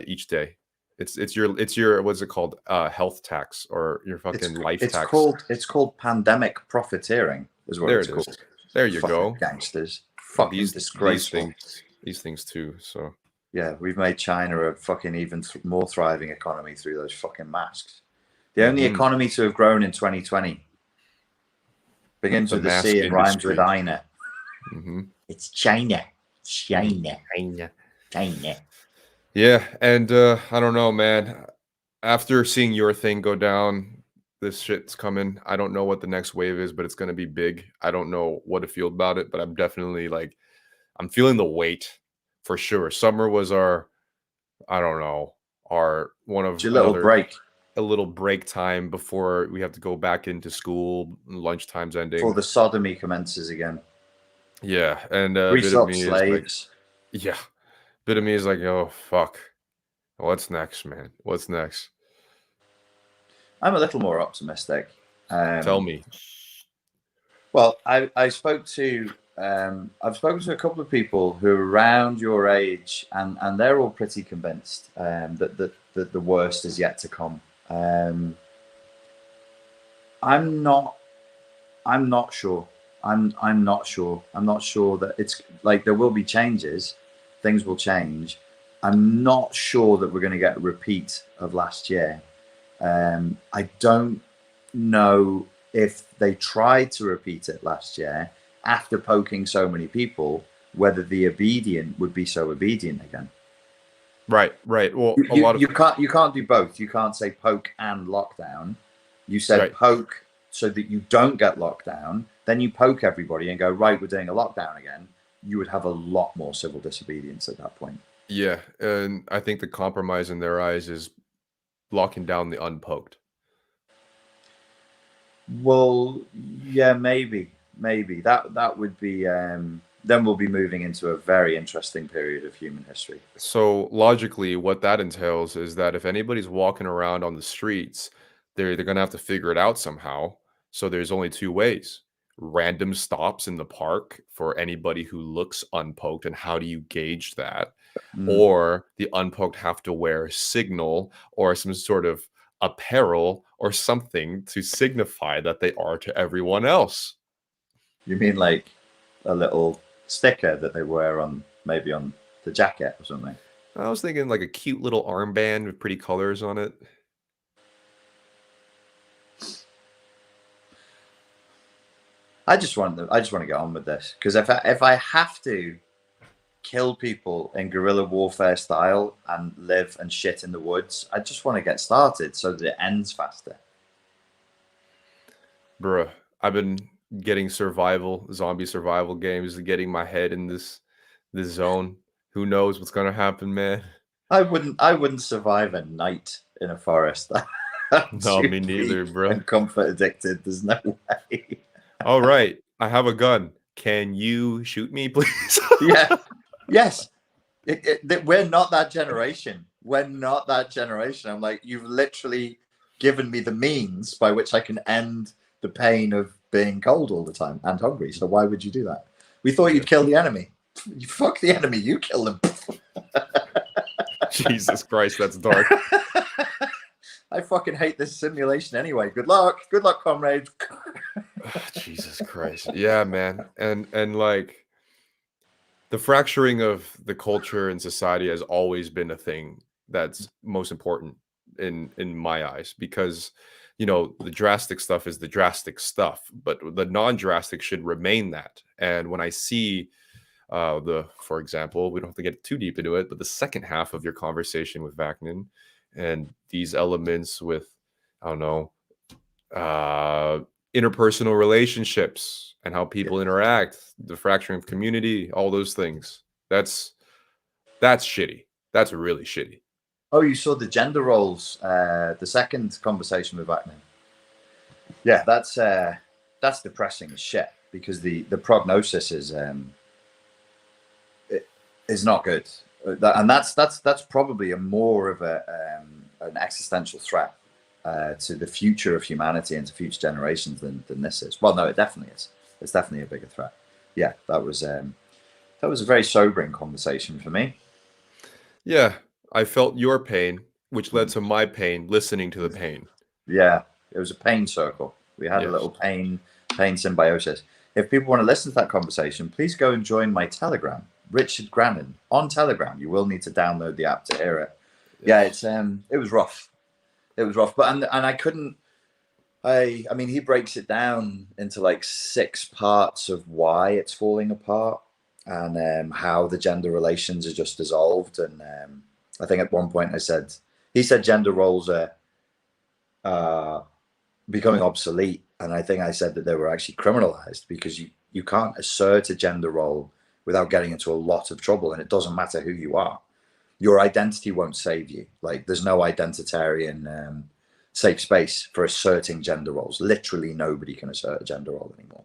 each day. It's your what's it called? Health tax or your It's fucking life it's tax. called it's called pandemic profiteering, is what There it's it is. called. There you Fucking go. gangsters. Fucking These disgraceful. things too. So Yeah, we've made China a fucking even more thriving economy through those fucking masks. The only mhm, economy to have grown in 2020 begins the with a mask C and rhymes with industry. Ina. Hmm. It's China. China. Yeah. China. Yeah, and I don't know, man. After seeing your thing go down, this shit's coming. I don't know what the next wave is, but it's gonna be big. I don't know what to feel about it, but I'm definitely like I'm feeling the weight for sure. Summer was our, I don't know, our one It's of your little another break a little break time before we have to go back into school. Lunchtime's before ending. the sodomy commences again. Yeah, and a Grease bit of up, me is like, slaves. yeah, bit of me is like, oh fuck, what's next, man? What's next? I'm a little more optimistic. Tell Um, me. well, I've spoken to a couple of people who are around your age, and they're all pretty convinced that the worst is yet to come. Um, I'm not. I'm not sure. I'm not sure. I'm not sure that it's like there will be changes. Things will change. I'm not sure that we're going to get a repeat of last year. I don't know if they tried to repeat it last year after poking so many people, whether the obedient would be so obedient again. Right, right. Well, You, a you, lot of you can't you can't do both. You can't say poke and lockdown. You said right. poke so that you don't get locked down. Then you poke everybody and go, right, we're doing a lockdown again. You would have a lot more civil disobedience at that point. Yeah, and I think the compromise in their eyes is locking down the unpoked. Well, yeah, maybe that would be. Then we'll be moving into a very interesting period of human history. So logically, what that entails is that if anybody's walking around on the streets, they're gonna have to figure it out somehow. So there's only two ways: random stops in the park for anybody who looks unpoked, and how do you gauge that? Mm. or the unpoked have to wear a signal or some sort of apparel or something to signify that they are to everyone else. You mean like a little sticker that they wear on maybe on the jacket or something? I was thinking like a cute little armband with pretty colors on it. I just want to get on with this because if I have to kill people in guerrilla warfare style and live and shit in the woods, I just want to get started so that it ends faster. Bruh, I've been getting zombie survival games, getting my head in this zone. Who knows what's gonna happen, man? I wouldn't survive a night in a forest. I'm No, too me neither, weak bro. and comfort addicted. There's no way. All right, I have a gun. Can you shoot me, please? Yeah. Yes. We're not that generation. We're not that generation. I'm like, you've literally given me the means by which I can end the pain of being cold all the time and hungry. So why would you do that? We thought Yeah. you'd kill the enemy. You fuck the enemy. You kill them. Jesus Christ, that's dark. I fucking hate this simulation anyway. Good luck. Good luck, comrades. Jesus Christ. Yeah, man. And like the fracturing of the culture and society has always been a thing that's most important in my eyes because the drastic stuff is the drastic stuff, but the non-drastic should remain that. And when I see for example, we don't have to get too deep into it, but the second half of your conversation with Vaknin and these elements with, I don't know, uh, interpersonal relationships and how people interact, the fracturing of community, all those things. That's shitty. That's really shitty. Oh, you saw the gender roles, the second conversation with Acne. Yeah, that's depressing as shit because the prognosis is not good, and that's probably a more of an existential threat to the future of humanity and to future generations than this is. Well, no, it definitely is. It's definitely a bigger threat. Yeah, that was a very sobering conversation for me. Yeah, I felt your pain, which led Mm. to my pain listening to the pain. Yeah, it was a pain circle. We had a Yes. little pain symbiosis. If people want to listen to that conversation, please go and join my Telegram, Richard Grannon on Telegram. You will need to download the app to hear it. Yeah, Yes. it was rough. It was rough, but and I couldn't. I mean, he breaks it down into like 6 parts of why it's falling apart and how the gender relations are just dissolved. And I think at one point he said gender roles are uh, becoming obsolete, and I think I said that they were actually criminalized because you can't assert a gender role without getting into a lot of trouble, and it doesn't matter who you are. Your identity won't save you. Like there's no identitarian safe space for asserting gender roles. Literally nobody can assert a gender role anymore.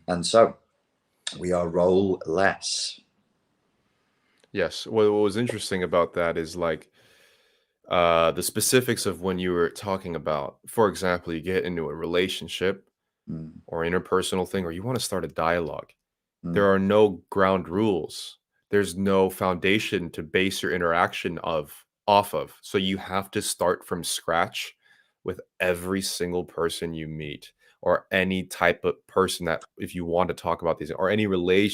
And so we are role less. Yes. What was interesting about that is like the specifics of when you were talking about, for example, you get into a relationship Mm, or interpersonal thing, or you want to start a dialogue. mm, There are no ground rules. There's no foundation to base your interaction off of. So you have to start from scratch with every single person you meet or any type of person that if you want to talk about these or any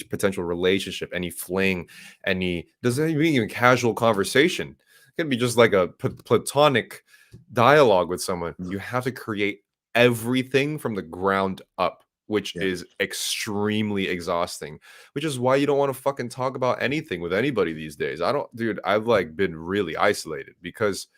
potential relationship, any fling, any doesn't even casual conversation. It can be just like a platonic dialogue with someone. mm. You have to create everything from the ground up, which Yeah. is extremely exhausting, which is why you don't want to fucking talk about anything with anybody these days. Dude, I've like been really isolated because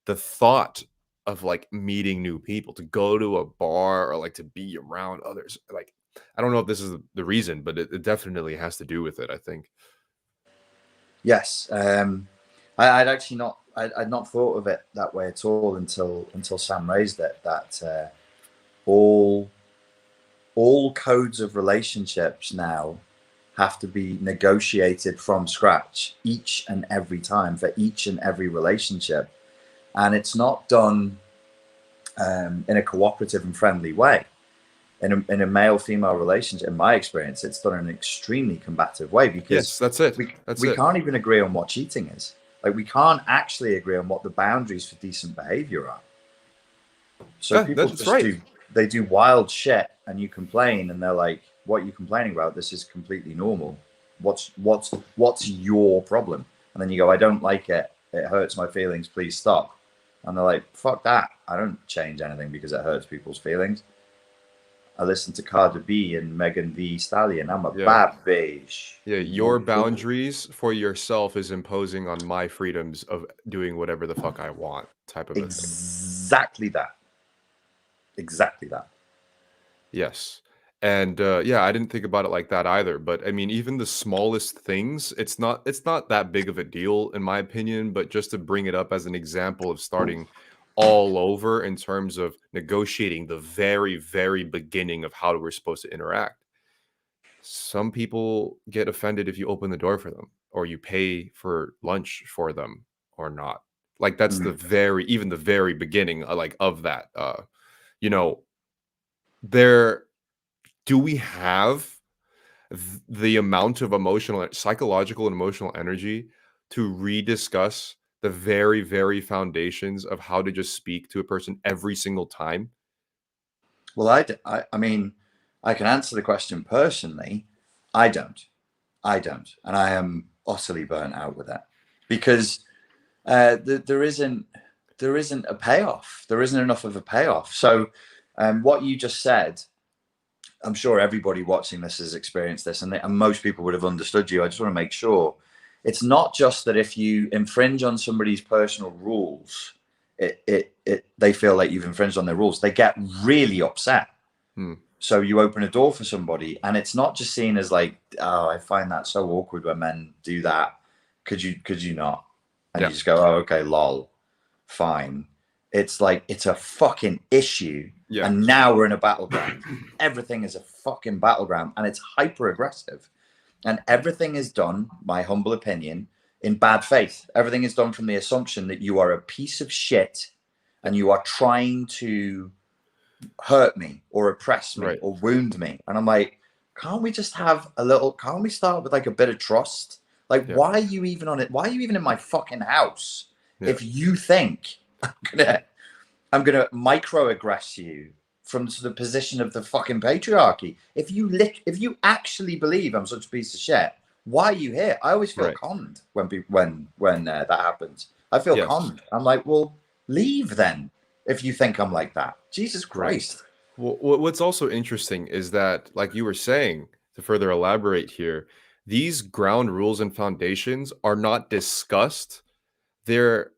the thought of like meeting new people, to go to a bar or like to be around others, like, I don't know if this is the reason, but it definitely has to do with it, I think. Yes. I'd actually not. I'd not thought of it that way at all until Sam raised it. That all codes of relationships now have to be negotiated from scratch each and every time for each and every relationship, and it's not done in a cooperative and friendly way. in a male female relationship, in my experience, it's done in an extremely combative way because Yes, that's it. we That's we it. can't even agree on what cheating is. Like we can't actually agree on what the boundaries for decent behavior are. So Yeah, people that's just right. do wild shit, and you complain, and they're like, "What are you complaining about? This is completely normal. What's your problem?" And then you go, "I don't like it. It hurts my feelings. Please stop." And they're like, "Fuck that. I don't change anything because it hurts people's feelings. I listen to Cardi B and Megan Thee Stallion. I'm a Yeah. bad bitch." Yeah, your boundaries for yourself is imposing on my freedoms of doing whatever the fuck I want, type of a thing. Exactly that. Exactly that. Yes. And yeah, I didn't think about it like that either. But I mean, even the smallest things, it's not that big of a deal in my opinion. But just to bring it up as an example of starting all over in terms of negotiating the very, very beginning of how we're supposed to interact. Some people get offended if you open the door for them or you pay for lunch for them or not. Like that's the Mm. very even the very beginning like of that. You know, there do we have the amount of emotional psychological and emotional energy to rediscuss the very, very foundations of how to just speak to a person every single time? Well, I mean, I can answer the question personally. I don't. I don't, and I am utterly burnt out with that because there isn't a payoff. There isn't enough of a payoff. So, what you just said, I'm sure everybody watching this has experienced this, and most people would have understood you. I just want to make sure it's not just that if you infringe on somebody's personal rules, they feel like you've infringed on their rules. They get really upset. Hmm. So you open a door for somebody, and it's not just seen as like, oh, I find that so awkward when men do that. Could you not? And you Yeah. just go, oh, okay, lol, fine. It's like it's a fucking issue, Yeah. and now we're in a battleground. Everything is a fucking battleground, and it's hyper aggressive, and everything is done, my humble opinion, in bad faith. Everything is done from the assumption that you are a piece of shit, Yeah. and you are trying to hurt me or oppress me Right. or wound me. And I'm like, can't we just have a little, can't we start with like a bit of trust? Like, Yeah. why are you even on it? Why are you even in my fucking house? Yeah. If you think gonna, I'm gonna microaggress you from the position of the fucking patriarchy. If you actually believe I'm such a piece of shit, why are you here? I always feel Right. conned when that happens. I feel Yes. conned. I'm like, well, leave then if you think I'm like that. Jesus Right. Christ. Well, what's also interesting is that, like you were saying, to further elaborate here, these ground rules and foundations are not discussed. They're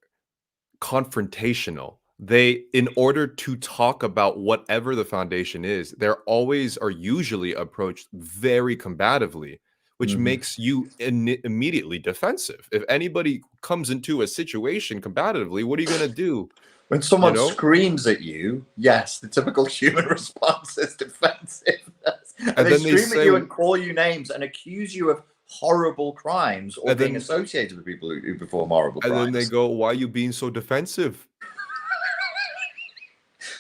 confrontational. They, in order to talk about whatever the foundation is, they're always or usually approached very combatively, which Mm-hmm. makes you immediately defensive. If anybody comes into a situation combatively, what are you going to do? When You someone know? screams at you, yes, the typical human response is defensiveness. And And they then they scream at say, you and call you names and accuse you of horrible crimes or and being then associated with people who perform horrible And then they crimes. go, "Why are you being so defensive?"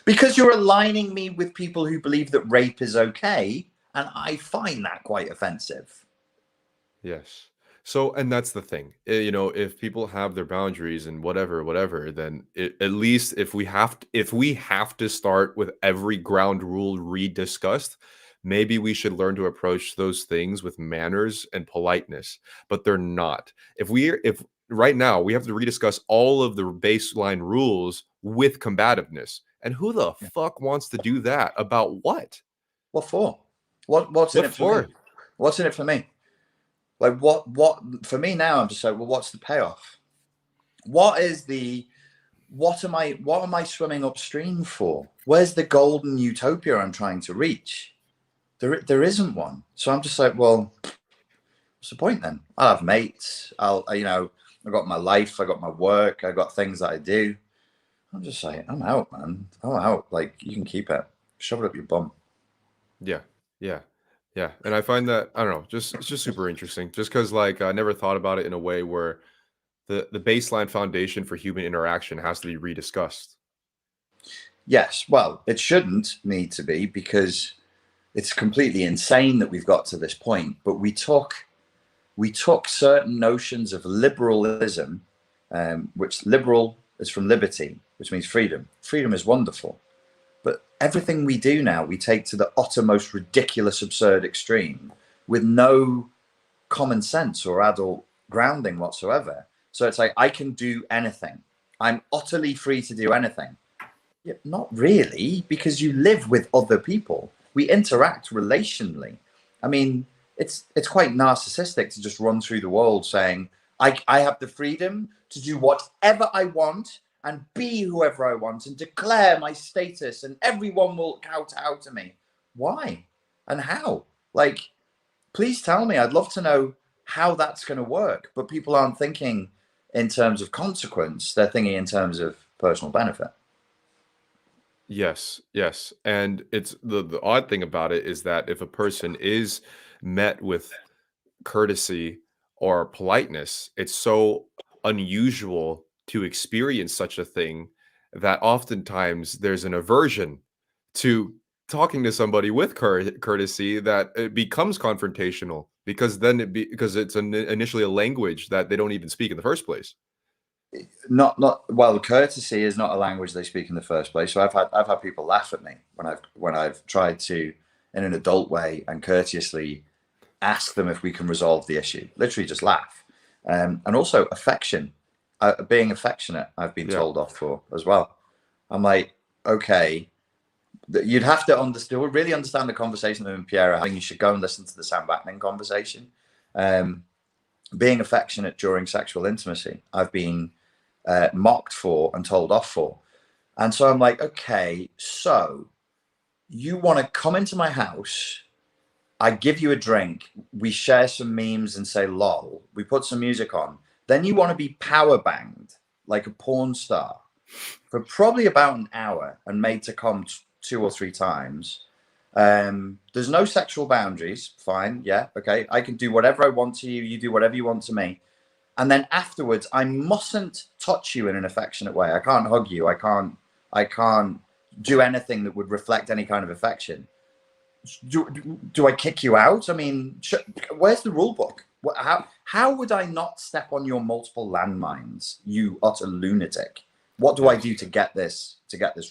Because you're aligning me with people who believe that rape is okay, and I find that quite offensive. Yes. So, and that's the thing. You know, if people have their boundaries and whatever, whatever, then at least if we have to start with every ground rule rediscussed, maybe we should learn to approach those things with manners and politeness. But they're not. If right now we have to rediscuss all of the baseline rules with combativeness, and who the Yeah. fuck wants to do that? About what? What for? What's in What it for me? for? What's in it for me? Like what for me now? I'm just like, well, what's the payoff? What is the what am I swimming upstream for? Where's the golden utopia I'm trying to reach? There isn't one. So I'm just like, well, what's the point then? I'll have mates. I got my life. I got my work. I got things that I do. I'm just like, I'm out, man. I'm out. Like, you can keep it. Shove it up your bum. Yeah, yeah, yeah, and I find that I don't know, just it's just super interesting. Just because like I never thought about it in a way where the baseline foundation for human interaction has to be rediscussed. Yes. Well, it shouldn't need to be because it's completely insane that we've got to this point. But we took certain notions of liberalism, which liberal is from liberty, which means freedom. Freedom is wonderful. But everything we do now, we take to the uttermost ridiculous, absurd extreme with no common sense or adult grounding whatsoever. So it's like, I can do anything. I'm utterly free to do anything. Yeah, not really, because you live with other people. We interact relationally. I mean, it's quite narcissistic to just run through the world saying, I have the freedom to do whatever I want and be whoever I want and declare my status and everyone will kowtow to me. Why and how? Like, please tell me. I'd love to know how that's going to work. But people aren't thinking in terms of consequence. They're thinking in terms of personal benefit. Yes, yes, and it's the odd thing about it is that if a person is met with courtesy or politeness, it's so unusual to experience such a thing that oftentimes there's an aversion to talking to somebody with courtesy that it becomes confrontational because then because it's initially a language that they don't even speak in the first place. Not well, courtesy is not a language they speak in the first place. So I've had people laugh at me when I've tried to, in an adult way and courteously, ask them if we can resolve the issue. Literally just laugh. And also affection, being affectionate, I've been Yeah. told off for as well. I'm like, okay, you'd have to understand, really understand the conversation that Pierre are having. You should go and listen to the Sam Batman conversation. Being affectionate during sexual intimacy, I've been mocked for and told off for. And so I'm like, okay, so you want to come into my house, I give you a drink, we share some memes and say lol, we put some music on, then you want to be power banged like a porn star for probably about an hour and made to come 2 or 3 times. There's no sexual boundaries. Fine. Yeah. Okay. I can do whatever I want to you. You do whatever you want to me. And then afterwards, I mustn't touch you in an affectionate way. I can't hug you. I can't do anything that would reflect any kind of affection. Do I kick you out? I mean, where's the rule book? How would I not step on your multiple landmines, you utter lunatic? What do I Yes. do to get this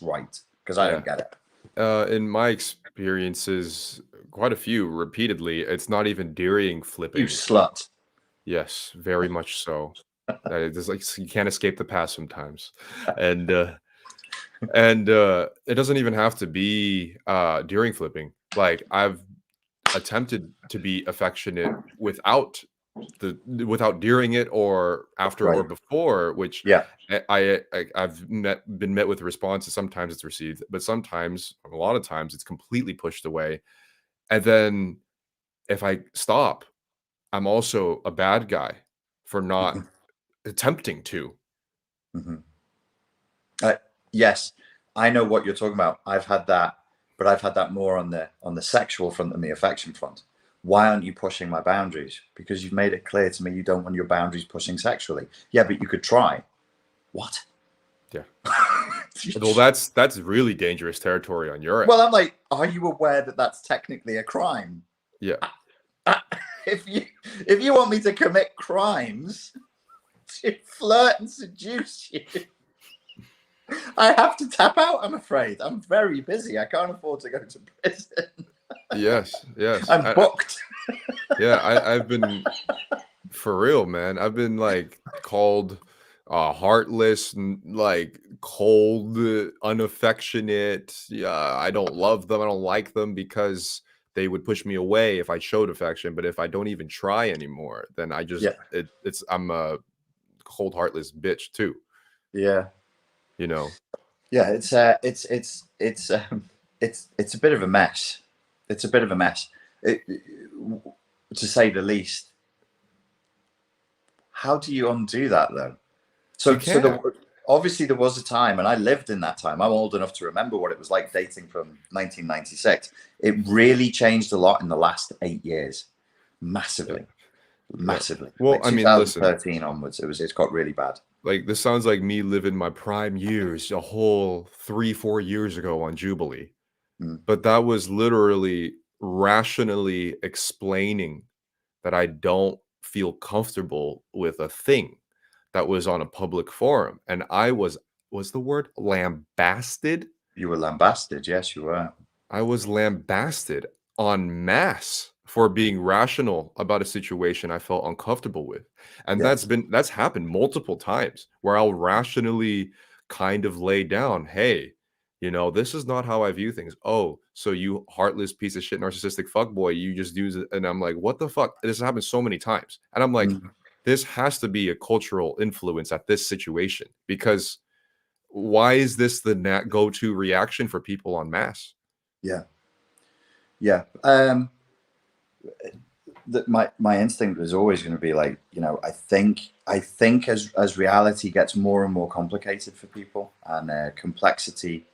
right? Because I don't Yeah. get it. In my experiences, quite a few repeatedly, it's not even during You flipping. slut. Yes, very much so. That it is like you can't escape the past sometimes. And it doesn't even have to be during flipping. Like I've attempted to be affectionate without during it or after or Right. before, which Yeah. I've been met with responses. Sometimes it's received, but sometimes, a lot of times, it's completely pushed away. And then if I stop, I'm also a bad guy for not attempting to. Hmm. Yes, I know what you're talking about. I've had that, but I've had that more on the sexual front than the affection front. Why aren't you pushing my boundaries? Because you've made it clear to me you don't want your boundaries pushing sexually. Yeah, but you could try. What? Yeah. Well, that's really dangerous territory on your Well, end. I'm like, are you aware that that's technically a crime? Yeah. Uh, if you want me to commit crimes to flirt and seduce you, I have to tap out, I'm afraid. I'm very busy. I can't afford to go to prison. Yes. Yes. I'm booked. Yeah. I've been for real, man. I've been like called heartless, like cold, unaffectionate. Yeah, I don't love them. I don't like them because they would push me away if I showed affection. But if I don't even try anymore, then Yeah. I'm a cold, heartless bitch too. Yeah. You know. Yeah. It's a bit of a mess. It's a bit of a mess, to say the least. How do you undo that though? You So can't. obviously there was a time, and I lived in that time. I'm old enough to remember what it was like dating from 1996. It really changed a lot in the last 8 years, Yeah. massively, Yeah. massively. Well, Like I mean, listen. 2013 onwards, it's got really bad. Like this sounds like me living my prime years a whole 3, 4 years ago on Jubilee. Mm. But that was literally rationally explaining that I don't feel comfortable with a thing that was on a public forum, and I was the word lambasted? You were lambasted. Yes, you were. I was lambasted en masse for being rational about a situation I felt uncomfortable with. And Yes. that's happened multiple times where I'll rationally kind of lay down, hey, this is not how I view things. Oh, so you heartless piece of shit narcissistic fuckboy, you just use it. And I'm like, what the fuck? This has happened so many times. And I'm like, Mm, this has to be a cultural influence at this situation because why is this the go-to reaction for people en masse? yeah. Yeah. That my instinct was always going to be like, I think as reality gets more and more complicated for people, and complexity,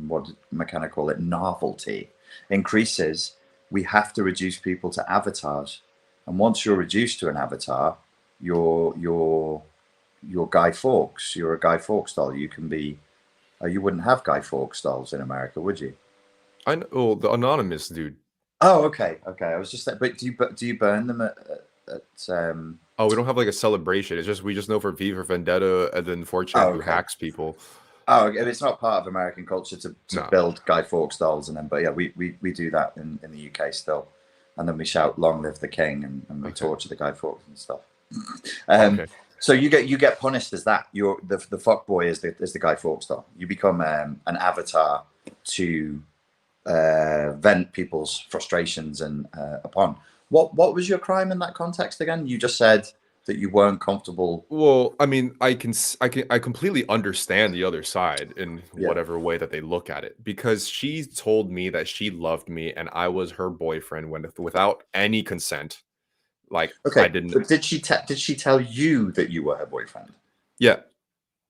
what am I kind of call it, novelty increases, we have to reduce people to avatars. And once you're reduced to an avatar, you're Guy Fawkes. You're a Guy Fawkes doll. You can be. You wouldn't have Guy Fawkes dolls in America, would you? I know, oh, the anonymous dude. Oh, okay, okay. I was just like, but do you burn them at Oh, we don't have like a celebration. It's just we just know for V for Vendetta and then 4chan Oh, who okay. hacks people. Oh, okay. It's not part of American culture to No. build Guy Fawkes dolls and then, but yeah, we do that in the UK still, and then we shout "Long live the King" and we Okay. torture the Guy Fawkes and stuff. Um, Okay. so you get punished as that. You're the fuck boy is the Guy Fawkes doll. You become an avatar to vent people's frustrations and upon. What was your crime in that context again? You just said that you weren't comfortable. Well, I mean, I completely understand the other side in Yeah. whatever way that they look at it because she told me that she loved me and I was her boyfriend when without any consent. Like I Okay, didn't. but did she tell you that you were her boyfriend? Yeah.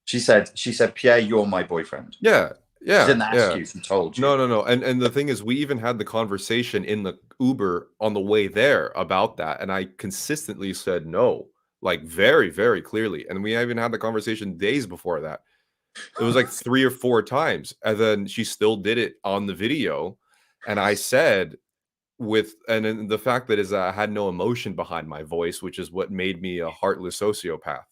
She said, Pierre, you're my boyfriend. Yeah. She Yeah. didn't ask Yeah. you, she told you. No, no, no, and the thing is we even had the conversation in the Uber on the way there about that, and I consistently said no, like, very, very clearly, and we even had the conversation days before that. It was, like, 3 or 4 times, and then she still did it on the video, and I said and then the fact that is I had no emotion behind my voice, which is what made me a heartless sociopath,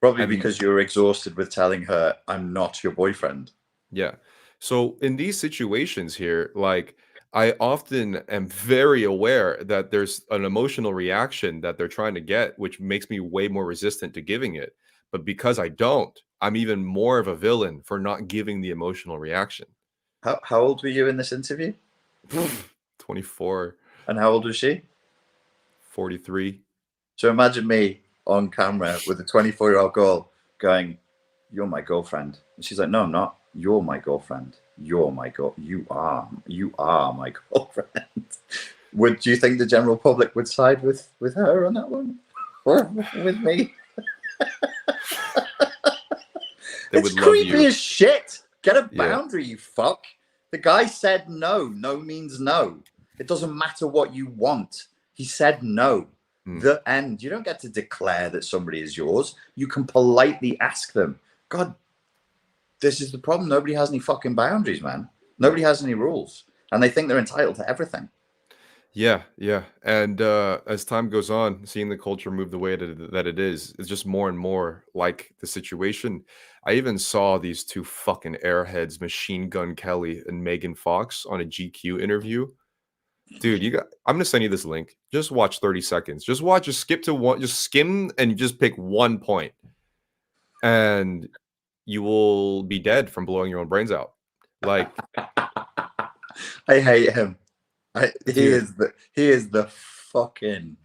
Probably and because you were exhausted with telling her, I'm not your boyfriend. yeah. So in these situations here, like I often am very aware that there's an emotional reaction that they're trying to get, which makes me way more resistant to giving it. But because I don't, I'm even more of a villain for not giving the emotional reaction. How old were you in this interview? 24, And how old was she? 43. So imagine me on camera with a 24-year-old girl going, you're my girlfriend. And she's like, no, I'm not. You're my girlfriend. You're my girl. You are my girlfriend. Do you think the general public would side with her on that one? Or with me? They It's would love creepy you. as shit. Get a Yeah. boundary, you fuck. The guy said no. No means no. It doesn't matter what you want. He said no. Mm. The end. You don't get to declare that somebody is yours. You can politely ask them. God, this is the problem. Nobody has any fucking boundaries, man. Nobody has any rules. And they think they're entitled to everything. Yeah, yeah. And as time goes on, seeing the culture move the way that it is, it's just more and more like the situation. I even saw these two fucking airheads, Machine Gun Kelly and Megan Fox, on a GQ interview. Dude, I'm gonna send you this link. Just watch 30 seconds. Just skip to one, just skim and just pick one point, and you will be dead from blowing your own brains out. Like, I hate him. He dude, is the fucking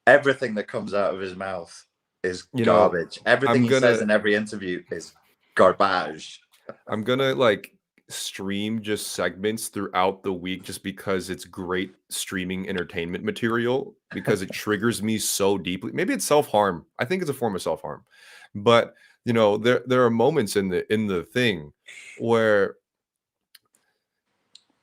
everything that comes out of his mouth is you know, garbage. Everything I'm he says gonna in every interview is garbage. I'm gonna like stream just segments throughout the week just because it's great streaming entertainment material because it triggers me so deeply. Maybe it's self-harm. I think it's a form of self-harm. But there are moments in the thing where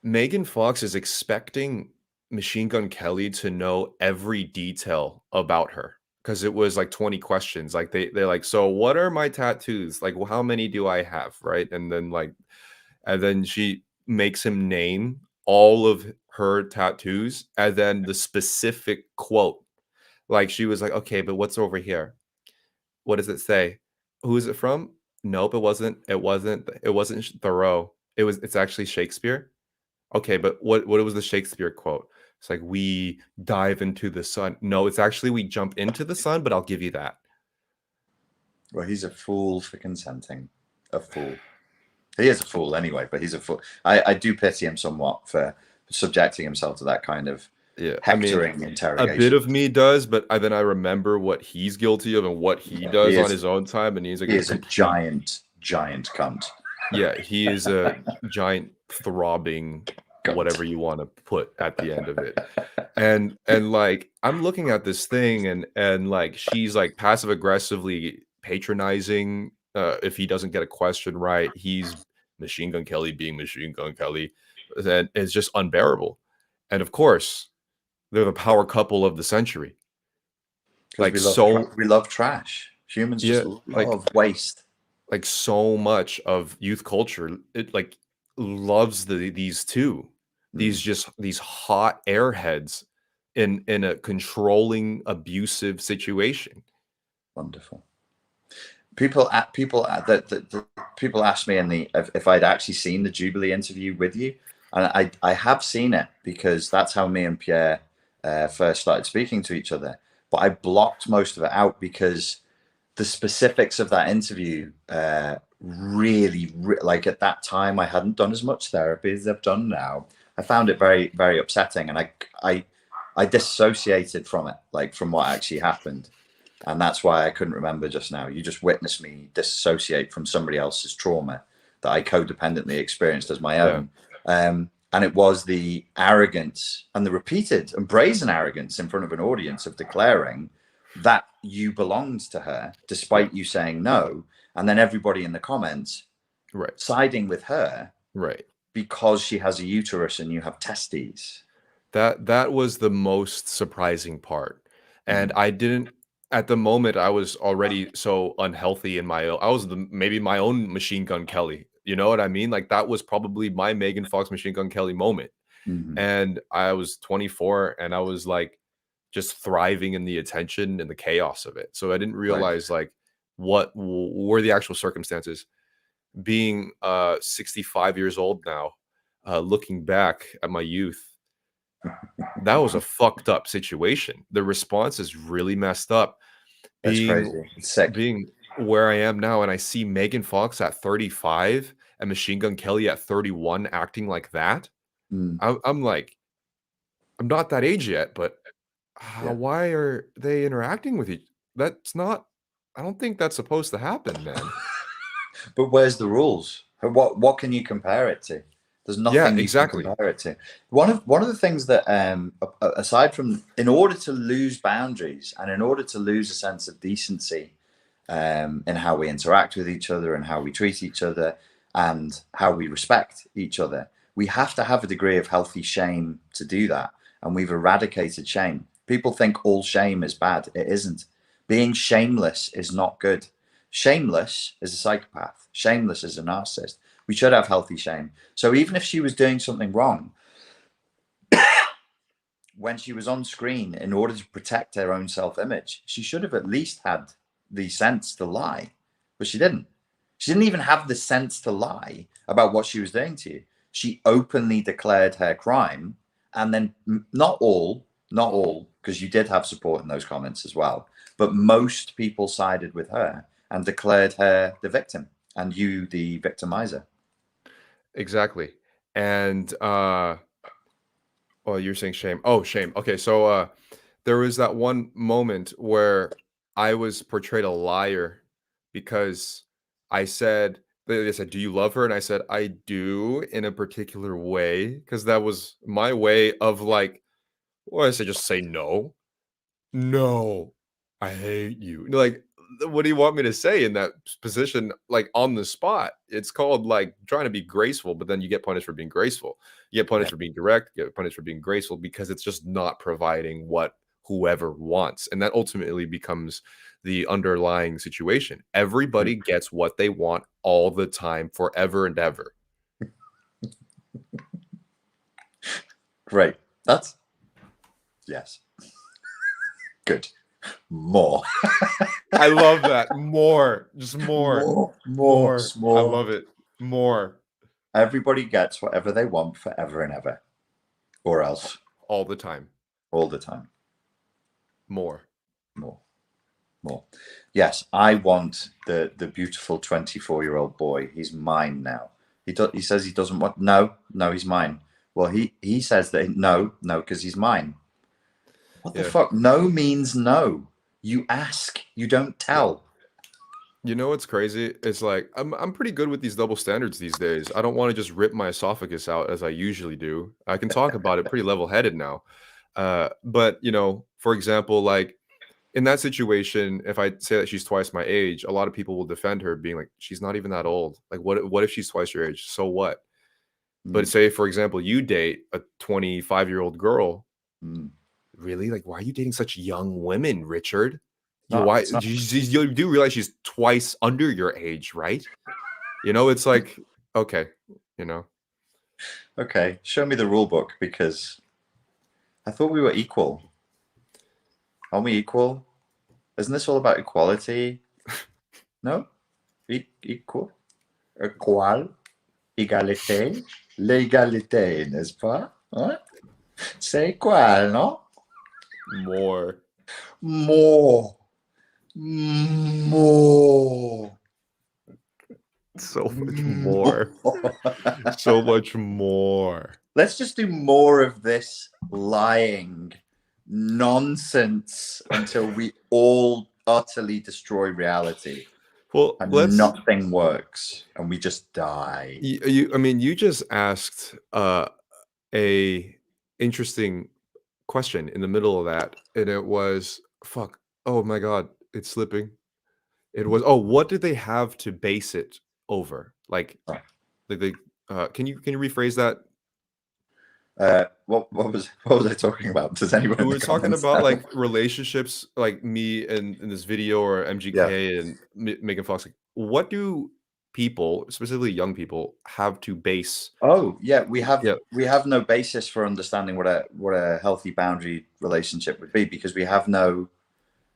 Megan Fox is expecting Machine Gun Kelly to know every detail about her because it was like 20 questions. Like they're like, so what are my tattoos? Like, well, how many do I have? Right. And then she makes him name all of her tattoos and then the specific quote. Like she was like, "Okay, but what's over here? What does it say? Who is it from? Nope, it wasn't. It wasn't Thoreau. It's actually Shakespeare. Okay, but what was the Shakespeare quote? It's like we dive into the sun. No, it's actually we jump into the sun, but I'll give you that. Well, he's a fool for consenting. A fool. He is a fool anyway, but he's a fool. I do pity him somewhat for subjecting himself to that kind of Yeah, I mean, hectoring a bit interrogation. of me does, but then I remember what he's guilty of and what he Yeah, does on his own time, and he's like he a is a complete giant cunt. yeah, he is a giant throbbing Cunt. whatever you wanna put at the end of it. And, like, I'm looking at this thing and, like, she's, like, passive aggressively patronizing, if he doesn't get a question right, he's Machine Gun Kelly being Machine Gun Kelly, that is just unbearable. And, of course, they're the power couple of the century. Because Like, so we love trash. Humans just yeah, love waste. like so much of youth culture, it like loves these two, Mm, these hot airheads in a controlling, abusive situation. wonderful. The people asked me in the if I'd actually seen the Jubilee interview with you, and I have seen it because that's how me and Pierre first started speaking to each other. But I blocked most of it out because the specifics of that interview like at that time I hadn't done as much therapy as I've done now. I found it very upsetting, and I dissociated from it, like from what actually happened. And that's why I couldn't remember just now. You just witnessed me disassociate from somebody else's trauma that I codependently experienced as my Yeah, own. And it was the arrogance and the repeated and brazen arrogance in front of an audience of declaring that you belonged to her, yeah, despite you saying no. And then everybody in the comments right, siding with her right. because she has a uterus and you have testes. That was the most surprising part, and Mm, I didn't at the moment, I was already so unhealthy in my I was maybe my own Machine Gun Kelly, you know what I mean? Like, that was probably my Megan Fox Machine Gun Kelly moment. mhm. And I was 24 and I was like just thriving in the attention and the chaos of it. So I didn't Right. realize like what were the actual circumstances. Being 65 years old now, looking back at my youth, that was a fucked up situation. The response is really messed up. That's Being crazy. It's sick. being where I am now and I see Megan Fox at 35 and Machine Gun Kelly at 31 acting like that, Mm, I'm like, I'm not that age yet, but yeah. why are they interacting with each that's not I don't think that's supposed to happen, man. But where's the rules? What can you compare it to? There's Yeah, nothing you can exactly. compare it to. One of the things that aside from, in order to lose boundaries and in order to lose a sense of decency in how we interact with each other and how we treat each other and how we respect each other, we have to have a degree of healthy shame to do that. And we've eradicated shame. People think all shame is bad. It isn't. Being shameless is not good. Shameless is a psychopath. Shameless is a narcissist. We should have healthy shame. So even if she was doing something wrong, when she was on screen, in order to protect her own self-image, she should have at least had the sense to lie. But she didn't. She didn't even have the sense to lie about what she was doing to you. She openly declared her crime, and then not all, because you did have support in those comments as well, but most people sided with her and declared her the victim and you the victimizer. Exactly. And, oh, you're saying shame. Oh, shame. Okay, so, there was that one moment where I was portrayed a liar because I said they said, "Do you love her?" And I said, "I do," in a particular way, because that was my way of, like well, I said, "Just say no." "No, I hate you." Like, what do you want me to say in that position, like, on the spot? It's called, like, trying to be graceful, but then you get punished for being graceful. You get Yeah. punished for being direct, you get punished for being graceful because it's just not providing what whoever wants, and that ultimately becomes the underlying situation. Everybody gets what they want all the time, forever and ever. Great. That's yes. Good. More. I love that. More. Just more. More. More. I More. love it. More. Everybody gets whatever they want forever and ever. Or else. All the time. All the time. More. More. More. Yes, I want the beautiful 24-year-old boy. He's mine now. He says he doesn't want. No, he's mine. Well, he says that no, because he's mine. What the fuck? No means no. You ask, you don't tell. You know what's crazy? It's like I'm pretty good with these double standards these days. I don't want to just rip my esophagus out as I usually do. I can talk about it pretty level-headed now. But for example, like in that situation, if I say that she's twice my age, a lot of people will defend her, being like, "She's not even that old. Like, what if she's twice your age? So what?" But say, for example, you date a 25-year-old girl. Really? Like, why are you dating such young women, Richard? Why you do realize she's twice under your age, right? It's like, okay, Okay, show me the rule book, because I thought we were equal. Aren't we equal? Isn't this all about equality? No? Equal? Equal? Égalité? L'égalité, n'est-ce pas? Hein? C'est équal, non? More. More. More. So much more. So much more. Let's just do more of this lying nonsense until we all utterly destroy reality. Well, and nothing works and we just die. You just asked a interesting question in the middle of that, and it was fuck. Oh my god, it's slipping. It was what did they have to base it over? Like they can you rephrase that? What was I talking about? Does anyone? We were talking about like relationships, like me and in this video, or MGK and Megan Fox. Like, what do people, specifically young people, have to base? Oh yeah, we have no basis for understanding what a healthy boundary relationship would be, because we have no.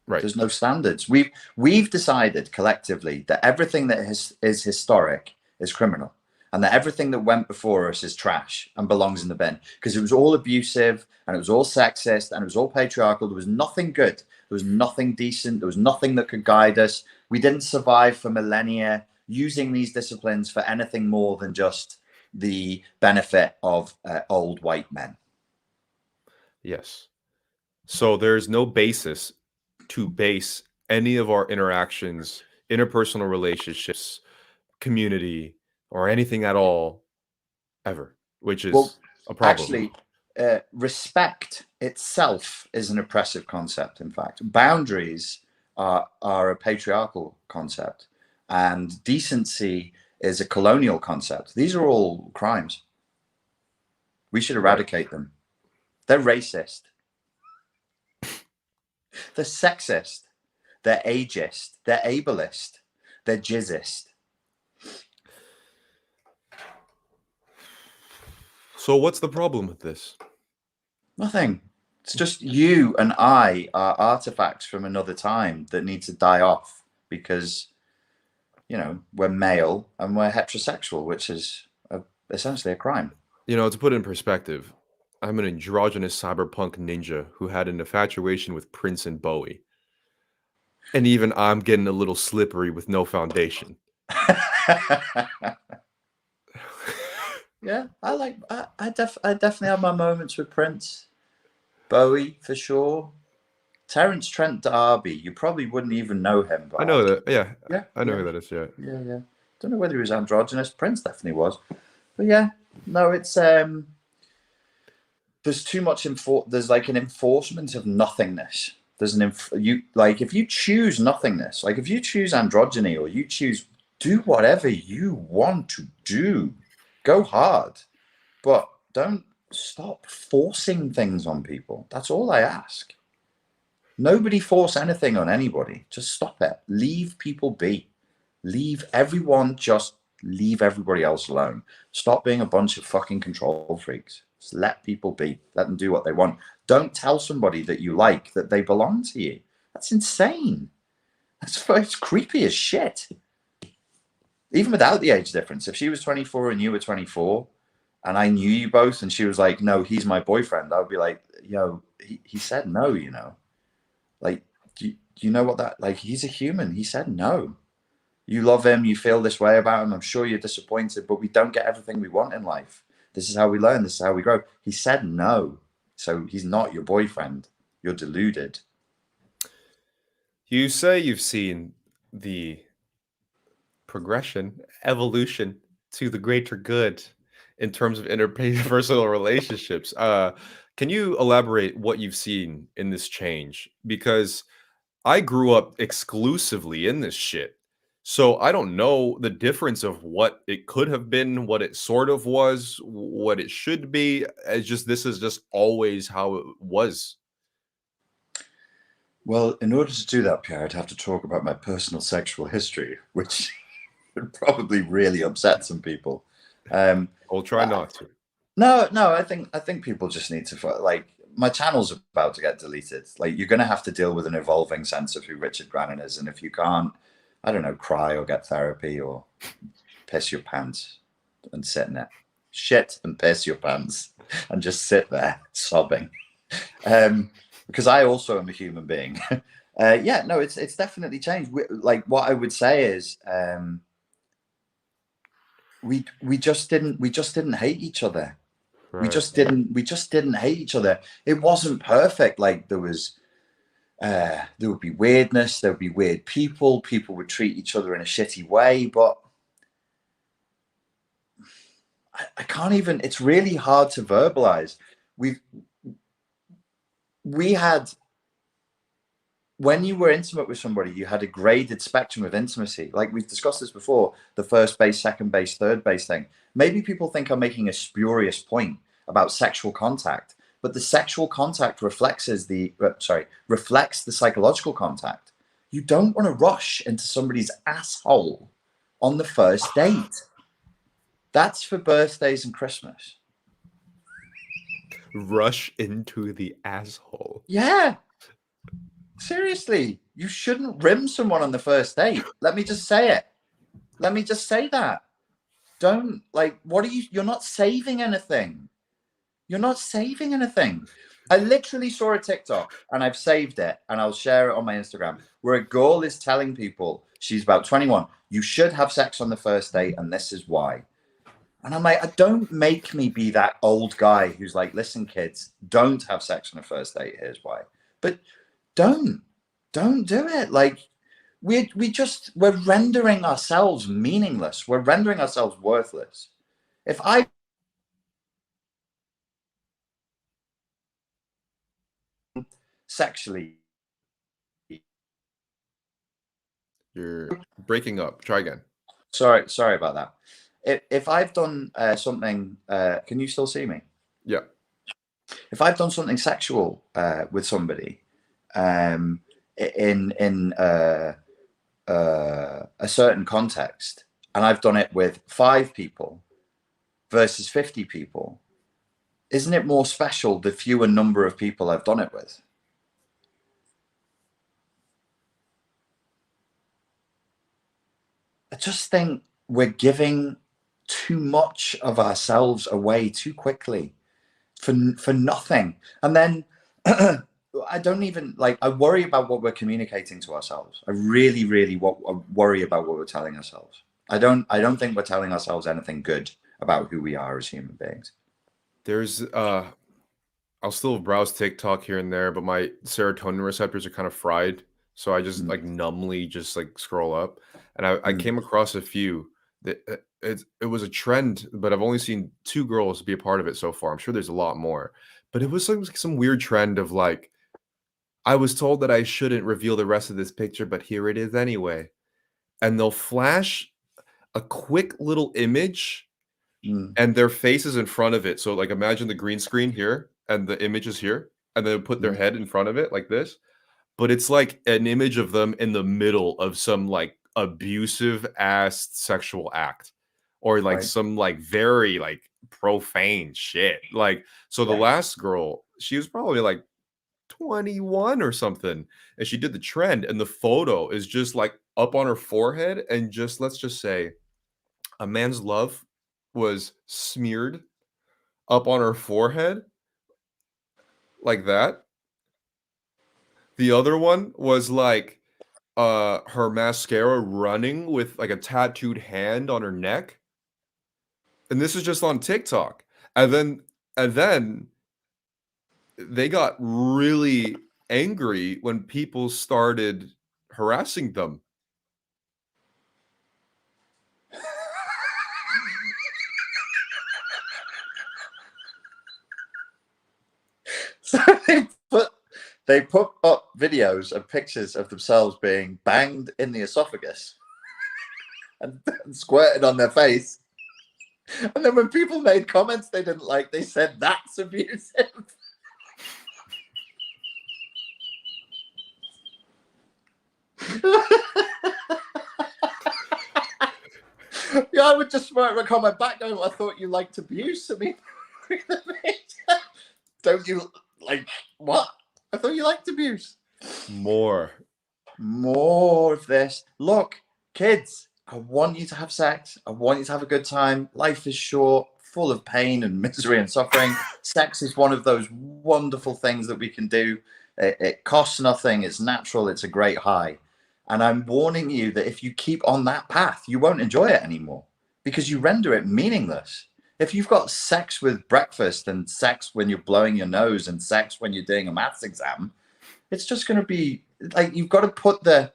Right. There's no standards. We've decided collectively that everything that is historic is criminal, and that everything that went before us is trash and belongs in the bin, because it was all abusive and it was all sexist and it was all patriarchal. There was nothing good. There was nothing decent. There was nothing that could guide us. We didn't survive for millennia using these disciplines for anything more than just the benefit of old white men. Yes. So there's no basis to base any of our interactions, interpersonal relationships, community, or anything at all ever, which is a problem. Actually, respect itself is an oppressive concept. In fact, boundaries are a patriarchal concept, and decency is a colonial concept. These are all crimes. We should eradicate them. They're racist. They're sexist. They're ageist. They're ableist. They're jizzist. So what's the problem with this? Nothing. It's just you and I are artifacts from another time that need to die off, because, we're male and we're heterosexual, which is essentially a crime. To put it in perspective, I'm an androgynous cyberpunk ninja who had an infatuation with Prince and Bowie. And even I'm getting a little slippery with no foundation. Yeah, I definitely have my moments with Prince. Bowie, for sure. Terence Trent D'Arby, you probably wouldn't even know him. I know that, yeah. I know who that is, yeah. Yeah. Don't know whether he was androgynous. Prince definitely was. But yeah, no, it's there's too much there's like an enforcement of nothingness. There's if you choose nothingness, like if you choose androgyny, or you choose, do whatever you want to do, go hard, but don't stop forcing things on people. That's all I ask. Nobody force anything on anybody. Just stop it. Leave people be. Leave everybody else alone. Stop being a bunch of fucking control freaks. Just let people be. Let them do what they want. Don't tell somebody that you like that they belong to you. That's insane. It's creepy as shit. Even without the age difference, if she was 24 and you were 24, and I knew you both, and she was like, "No, he's my boyfriend," I would be like, "Yo, he said no," you know. Like, do you know what that? Like, he's a human. He said no. You love him. You feel this way about him. I'm sure you're disappointed, but we don't get everything we want in life. This is how we learn. This is how we grow. He said no, so he's not your boyfriend. You're deluded. You say you've seen the progression, evolution to the greater good in terms of interpersonal relationships. Can you elaborate what you've seen in this change? Because I grew up exclusively in this shit. So I don't know the difference of what it could have been, what it sort of was, what it should be. It's just this is just always how it was. Well, in order to do that, Pierre, I'd have to talk about my personal sexual history, which would probably really upset some people. I'll try not to. No, I think people just need to like, my channel's about to get deleted. Like, you're going to have to deal with an evolving sense of who Richard Grannon is, and if you can't, I don't know, cry or get therapy or piss your pants and sit in it, shit and piss your pants and just sit there sobbing. Because I also am a human being. Yeah, no, it's definitely changed. Like, what I would say is, we just didn't hate each other. We Right. just didn't hate each other. It wasn't perfect. Like, there would be weirdness, there would be weird people would treat each other in a shitty way, but I can't even, it's really hard to verbalize. We had, when you were intimate with somebody, you had a graded spectrum of intimacy. Like, we've discussed this before, the first base, second base, third base thing. Maybe people think I'm making a spurious point about sexual contact, but the sexual contact reflects the psychological contact. You don't want to rush into somebody's asshole on the first date. That's for birthdays and Christmas. Rush into the asshole. Yeah. Seriously, you shouldn't rim someone on the first date. Let me just say it. Let me just say that. Don't, like, what are you're not saving anything. You're not saving anything. I literally saw a TikTok, and I've saved it, and I'll share it on my Instagram, where a girl is telling people, she's about 21, you should have sex on the first date, and this is why. And I'm like, don't make me be that old guy who's like, listen, kids, don't have sex on the first date. Here's why. But don't do it. Like, we're rendering ourselves meaningless. We're rendering ourselves worthless. If I sexually, You're breaking up. Try again. sorry about that. If I've done something, can you still see me? Yeah. If I've done something sexual with somebody, in a certain context, and I've done it with 5 people versus 50 people, isn't it more special the fewer number of people I've done it with? I just think we're giving too much of ourselves away too quickly for nothing. And then I don't even, like, I worry about what we're communicating to ourselves. I really, really worry about what we're telling ourselves. I don't think we're telling ourselves anything good about who we are as human beings. There's I'll still browse TikTok here and there, but my serotonin receptors are kind of fried. So I just Mm, like numbly just like scroll up. And I mm, came across a few that it was a trend, but I've only seen 2 girls be a part of it so far. I'm sure there's a lot more. But it was like some weird trend of like, I was told that I shouldn't reveal the rest of this picture, but here it is anyway. And they'll flash a quick little image mm, and their face is in front of it. So, like, imagine the green screen here and the image is here, and they put their mm. head in front of it like this. But it's like an image of them in the middle of some like abusive ass sexual act or like Right. some like very like profane shit. Like, so the Yeah. last girl, she was probably like 21 or something, and she did the trend, and the photo is just like up on her forehead, and just let's just say a man's love was smeared up on her forehead like that. The other one was like her mascara running with like a tattooed hand on her neck. And this is just on TikTok. And then they got really angry when people started harassing them. So they put up videos and pictures of themselves being banged in the esophagus and squirted on their face. And then when people made comments they didn't like, they said that's abusive. Yeah, I would just write a comment back going, I thought you liked abuse. I mean, don't you like what? I thought you liked abuse. More More of this. Look, kids, I want you to have sex. I want you to have a good time. Life is short, full of pain and misery and suffering. Sex is one of those wonderful things that we can do. It costs nothing. It's natural. It's a great high. And I'm warning you that if you keep on that path, you won't enjoy it anymore because you render it meaningless. If you've got sex with breakfast and sex when you're blowing your nose and sex when you're doing a maths exam, it's just going to be like you've got to put the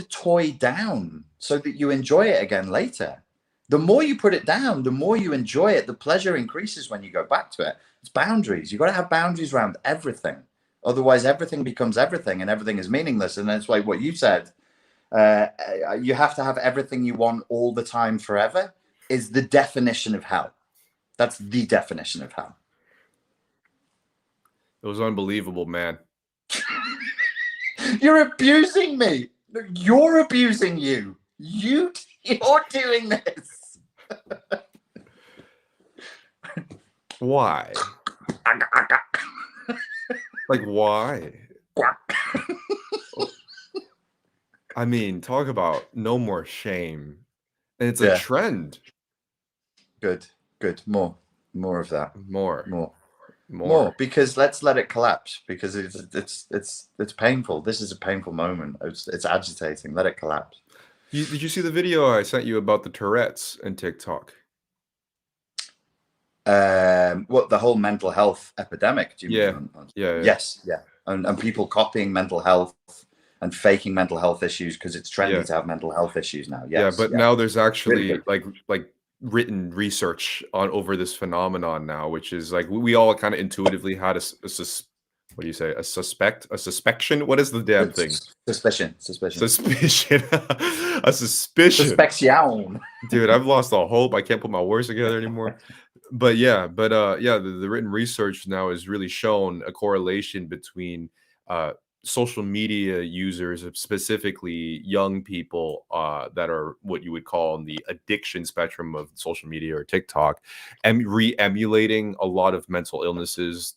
toy down so that you enjoy it again later. The more you put it down, the more you enjoy it. The pleasure increases when you go back to it. It's boundaries. You've got to have boundaries around everything. Otherwise, everything becomes everything and everything is meaningless. And that's like what you said. You have to have everything you want all the time forever is the definition of hell. That's the definition of hell. It was unbelievable, man. You're abusing me. You're abusing you. You're doing this. Why? Like, why? I mean, talk about no more shame. And it's a trend. Good. More of that. More. Because let's let it collapse. Because it's painful. This is a painful moment. It's agitating. Let it collapse. Did you see the video I sent you about the Tourette's and TikTok? What, the whole mental health epidemic? Do you mean? Yeah. Yes, yeah. And people copying mental health and faking mental health issues because it's trendy to have mental health issues now. Yes, but now there's actually like written research on over this phenomenon now, which is like we all kind of intuitively had a suspicion. What is the damn thing? Suspicion. A suspicion. Suspicion. Dude, I've lost all hope. I can't put my words together anymore. But the written research now has really shown a correlation between social media users, specifically young people that are what you would call on the addiction spectrum of social media or TikTok, and re-emulating a lot of mental illnesses.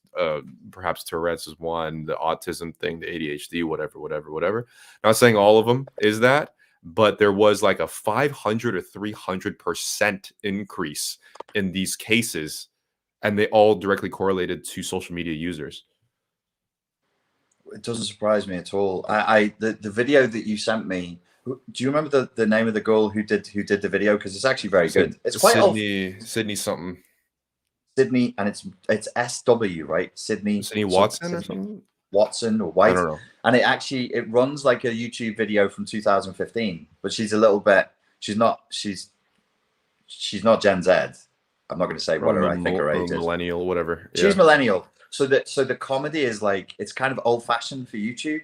Perhaps Tourette's is one, the autism thing, the ADHD, whatever. Not saying all of them is that, but there was like a 500 or 300% increase in these cases, and they all directly correlated to social media users. It doesn't surprise me at all. The video that you sent me. Do you remember the name of the girl who did the video? Because it's actually very good. It's quite Sydney something. Sydney, and it's SW, right? Sydney Watson or something. Watson or White. I don't know. And it runs like a YouTube video from 2015, but she's a little bit. She's not Gen Z. I'm not going to say what I think her age is. Millennial, whatever. She's millennial. So the comedy is like, it's kind of old fashioned for YouTube,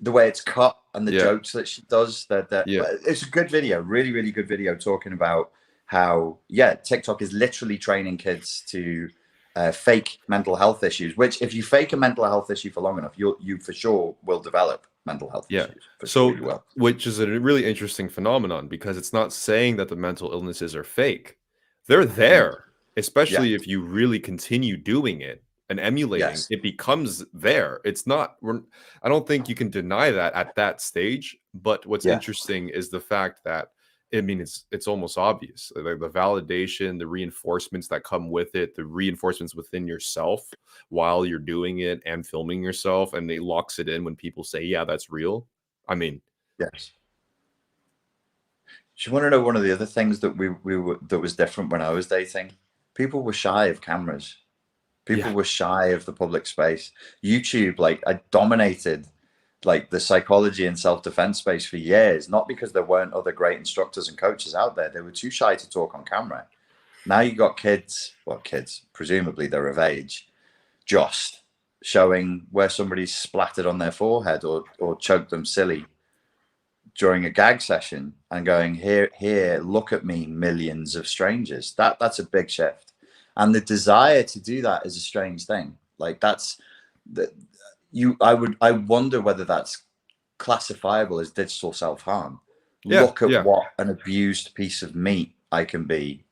the way it's cut and the jokes that she does. It's a good video, really, really good video talking about how TikTok is literally training kids to fake mental health issues. Which, if you fake a mental health issue for long enough, you for sure will develop mental health issues. Which is a really interesting phenomenon, because it's not saying that the mental illnesses are fake. They're there. Yeah. especially if you really continue doing it and emulating, Yes. it becomes there. It's not, I don't think you can deny that at that stage. But what's Yeah. interesting is the fact that, I mean, it's almost obvious. Like the validation, the reinforcements that come with it, the reinforcements within yourself while you're doing it and filming yourself, and it locks it in when people say, "Yeah, that's real." I mean, Yes. Do you want to know one of the other things that we were that was different when I was dating? People were shy of cameras. yeah, People were shy of the public space. YouTube, like, I dominated like the psychology and self-defense space for years, not because there weren't other great instructors and coaches out there. They were too shy to talk on camera. Now you got kids, well, kids, presumably they're of age, just showing where somebody's splattered on their forehead or choked them silly during a gag session and going, here, look at me, millions of strangers. That's a big shift. And the desire to do that is a strange thing. Like, that's that I wonder whether that's classifiable as digital self-harm. yeah, Look at yeah. what an abused piece of meat I can be.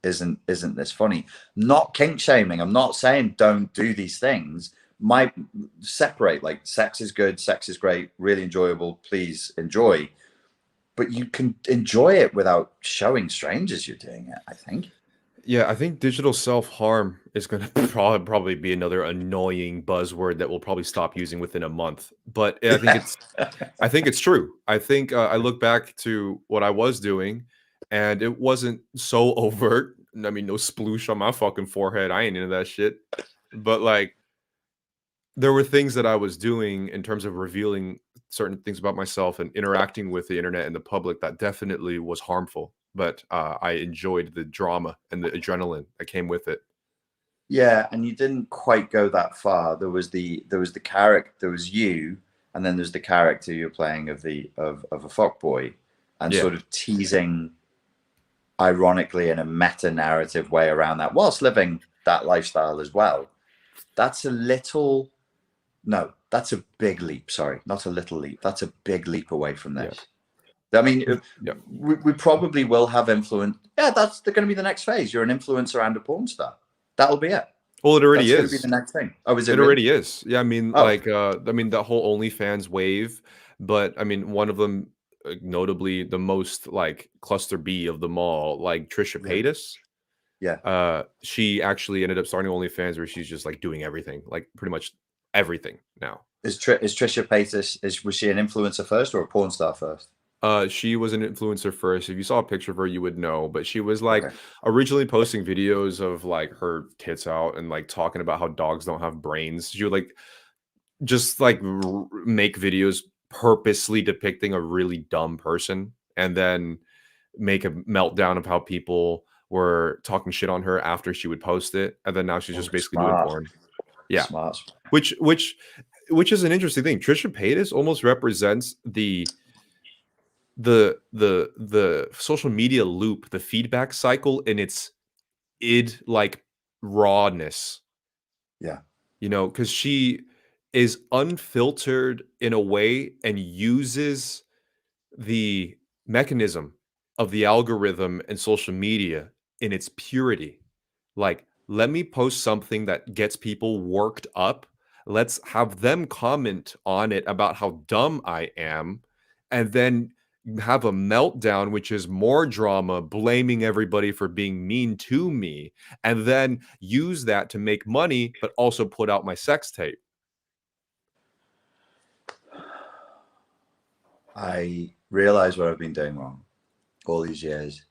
Isn't this funny? Not kink shaming. I'm not saying don't do these things. My separate, like, sex is good, sex is great, really enjoyable, please enjoy. But you can enjoy it without showing strangers you're doing it, I think. Yeah, I think digital self-harm is gonna probably be another annoying buzzword that we'll probably stop using within a month. But Yeah. I think it's true. I think I look back to what I was doing, and it wasn't so overt. I mean, no sploosh on my fucking forehead. I ain't into that shit. But like, there were things that I was doing in terms of revealing certain things about myself and interacting with the internet and the public that definitely was harmful. But I enjoyed the drama and the adrenaline that came with it. Yeah, and you didn't quite go that far. There was the character, there was you, and then there's the character you're playing of a fuckboy, and Yeah, sort of teasing ironically in a meta narrative way around that, whilst living that lifestyle as well. That's a little no, that's a big leap. Sorry, not a little leap. That's a big leap away from yeah, this. I mean, yeah. we probably will have influence. Yeah, that's going to be the next phase. You're an influencer and a porn star. That'll be it. Well, it already That's going to be is. the next thing. Oh, is it It really? already is. Yeah, I mean, Oh, like, I mean, that whole OnlyFans wave, but I mean, one of them, notably the most like cluster B of them all, like Trisha yeah, Paytas. yeah. She actually ended up starting OnlyFans where she's just like doing everything, like pretty much everything now. Is Trisha Paytas? Was she an influencer first or a porn star first? She was an influencer first. If you saw a picture of her, you would know. But she was like Okay. originally posting videos of like her tits out and like talking about how dogs don't have brains. She would like just like make videos purposely depicting a really dumb person and then make a meltdown of how people were talking shit on her after she would post it. And then now she's Oh, just basically doing smart, porn. Yeah. smart. Which which which is an interesting thing. Trisha Paytas almost represents the social media loop, the feedback cycle in its id like rawness, Yeah, you know, because she is unfiltered in a way and uses the mechanism of the algorithm and social media in its purity. Like, let me post something that gets people worked up. Let's have them comment on it about how dumb I am, and then have a meltdown, which is more drama, blaming everybody for being mean to me, and then use that to make money, but also put out my sex tape. I realize what I've been doing wrong all these years.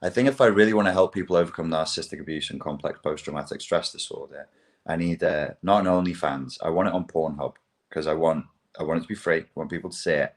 I think if I really want to help people overcome narcissistic abuse and complex post-traumatic stress disorder, I need not an OnlyFans. I want it on Pornhub because I want it to be free. I want people to see it,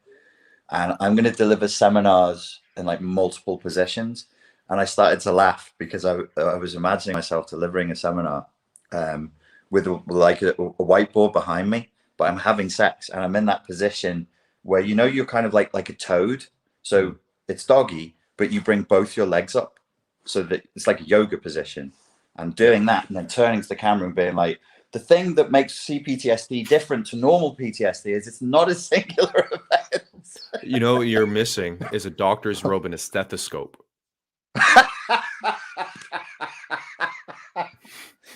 and I'm going to deliver seminars in like multiple positions. And I started to laugh because I was imagining myself delivering a seminar um, with like a whiteboard behind me, but I'm having sex and I'm in that position where you're kind of like a toad. Mm. So it's doggy, but you bring both your legs up so that it's like a yoga position. And Yeah. doing that and then turning to the camera and being like, the thing that makes CPTSD different to normal PTSD is it's not a singular event. You know what you're missing is a doctor's robe and a stethoscope.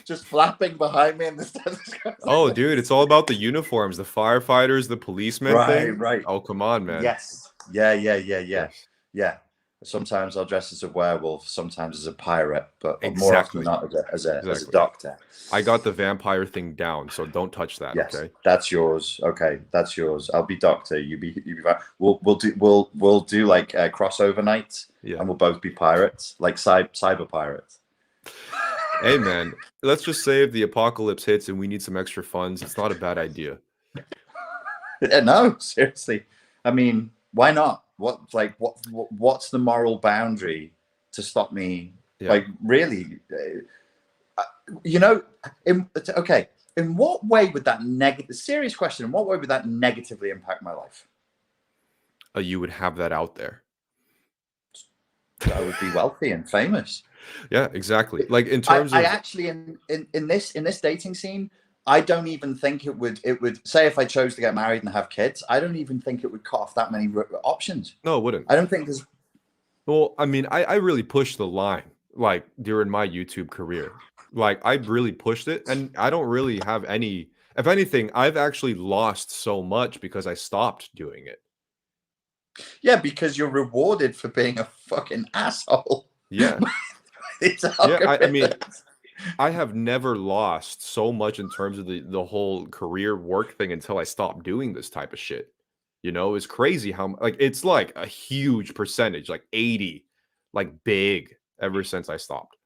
just flapping behind me in the stethoscope. Oh, dude, it's all about the uniforms, the firefighters, the policemen Right, thing. right. Oh, come on, man. Yes. Yeah, Of course. yeah. Sometimes I'll dress as a werewolf, sometimes as a pirate, but more often than Exactly. not as a Exactly. doctor. I got the vampire thing down, so don't touch that, Yes, okay? that's yours. Okay, that's yours. I'll be doctor. You be. We'll do like crossover nights, Yeah. and we'll both be pirates, like cyber pirates. Hey, man, let's just say if the apocalypse hits and we need some extra funds, it's not a bad idea. No, seriously. I mean, why not? What's the moral boundary to stop me? Yeah. Like, really? You know, okay. In what way would that negative? Serious question. In what way would that negatively impact my life? You would have that out there. I would be wealthy and famous. Yeah, exactly. Like in terms I of actually in this dating scene, I don't even think it would say if I chose to get married and have kids, I don't even think it would cut off that many options. no, it wouldn't. I don't think there's Well, I mean, I really pushed the line like during my YouTube career. Like I really pushed it, and I don't really have any. If anything, I've actually lost so much because I stopped doing it. yeah, because you're rewarded for being a fucking asshole. Yeah, It's yeah. I mean, algorithms. I have never lost so much in terms of the whole career work thing until I stopped doing this type of shit. You know, it's crazy how like it's like a huge percentage, like 80, like big ever since I stopped.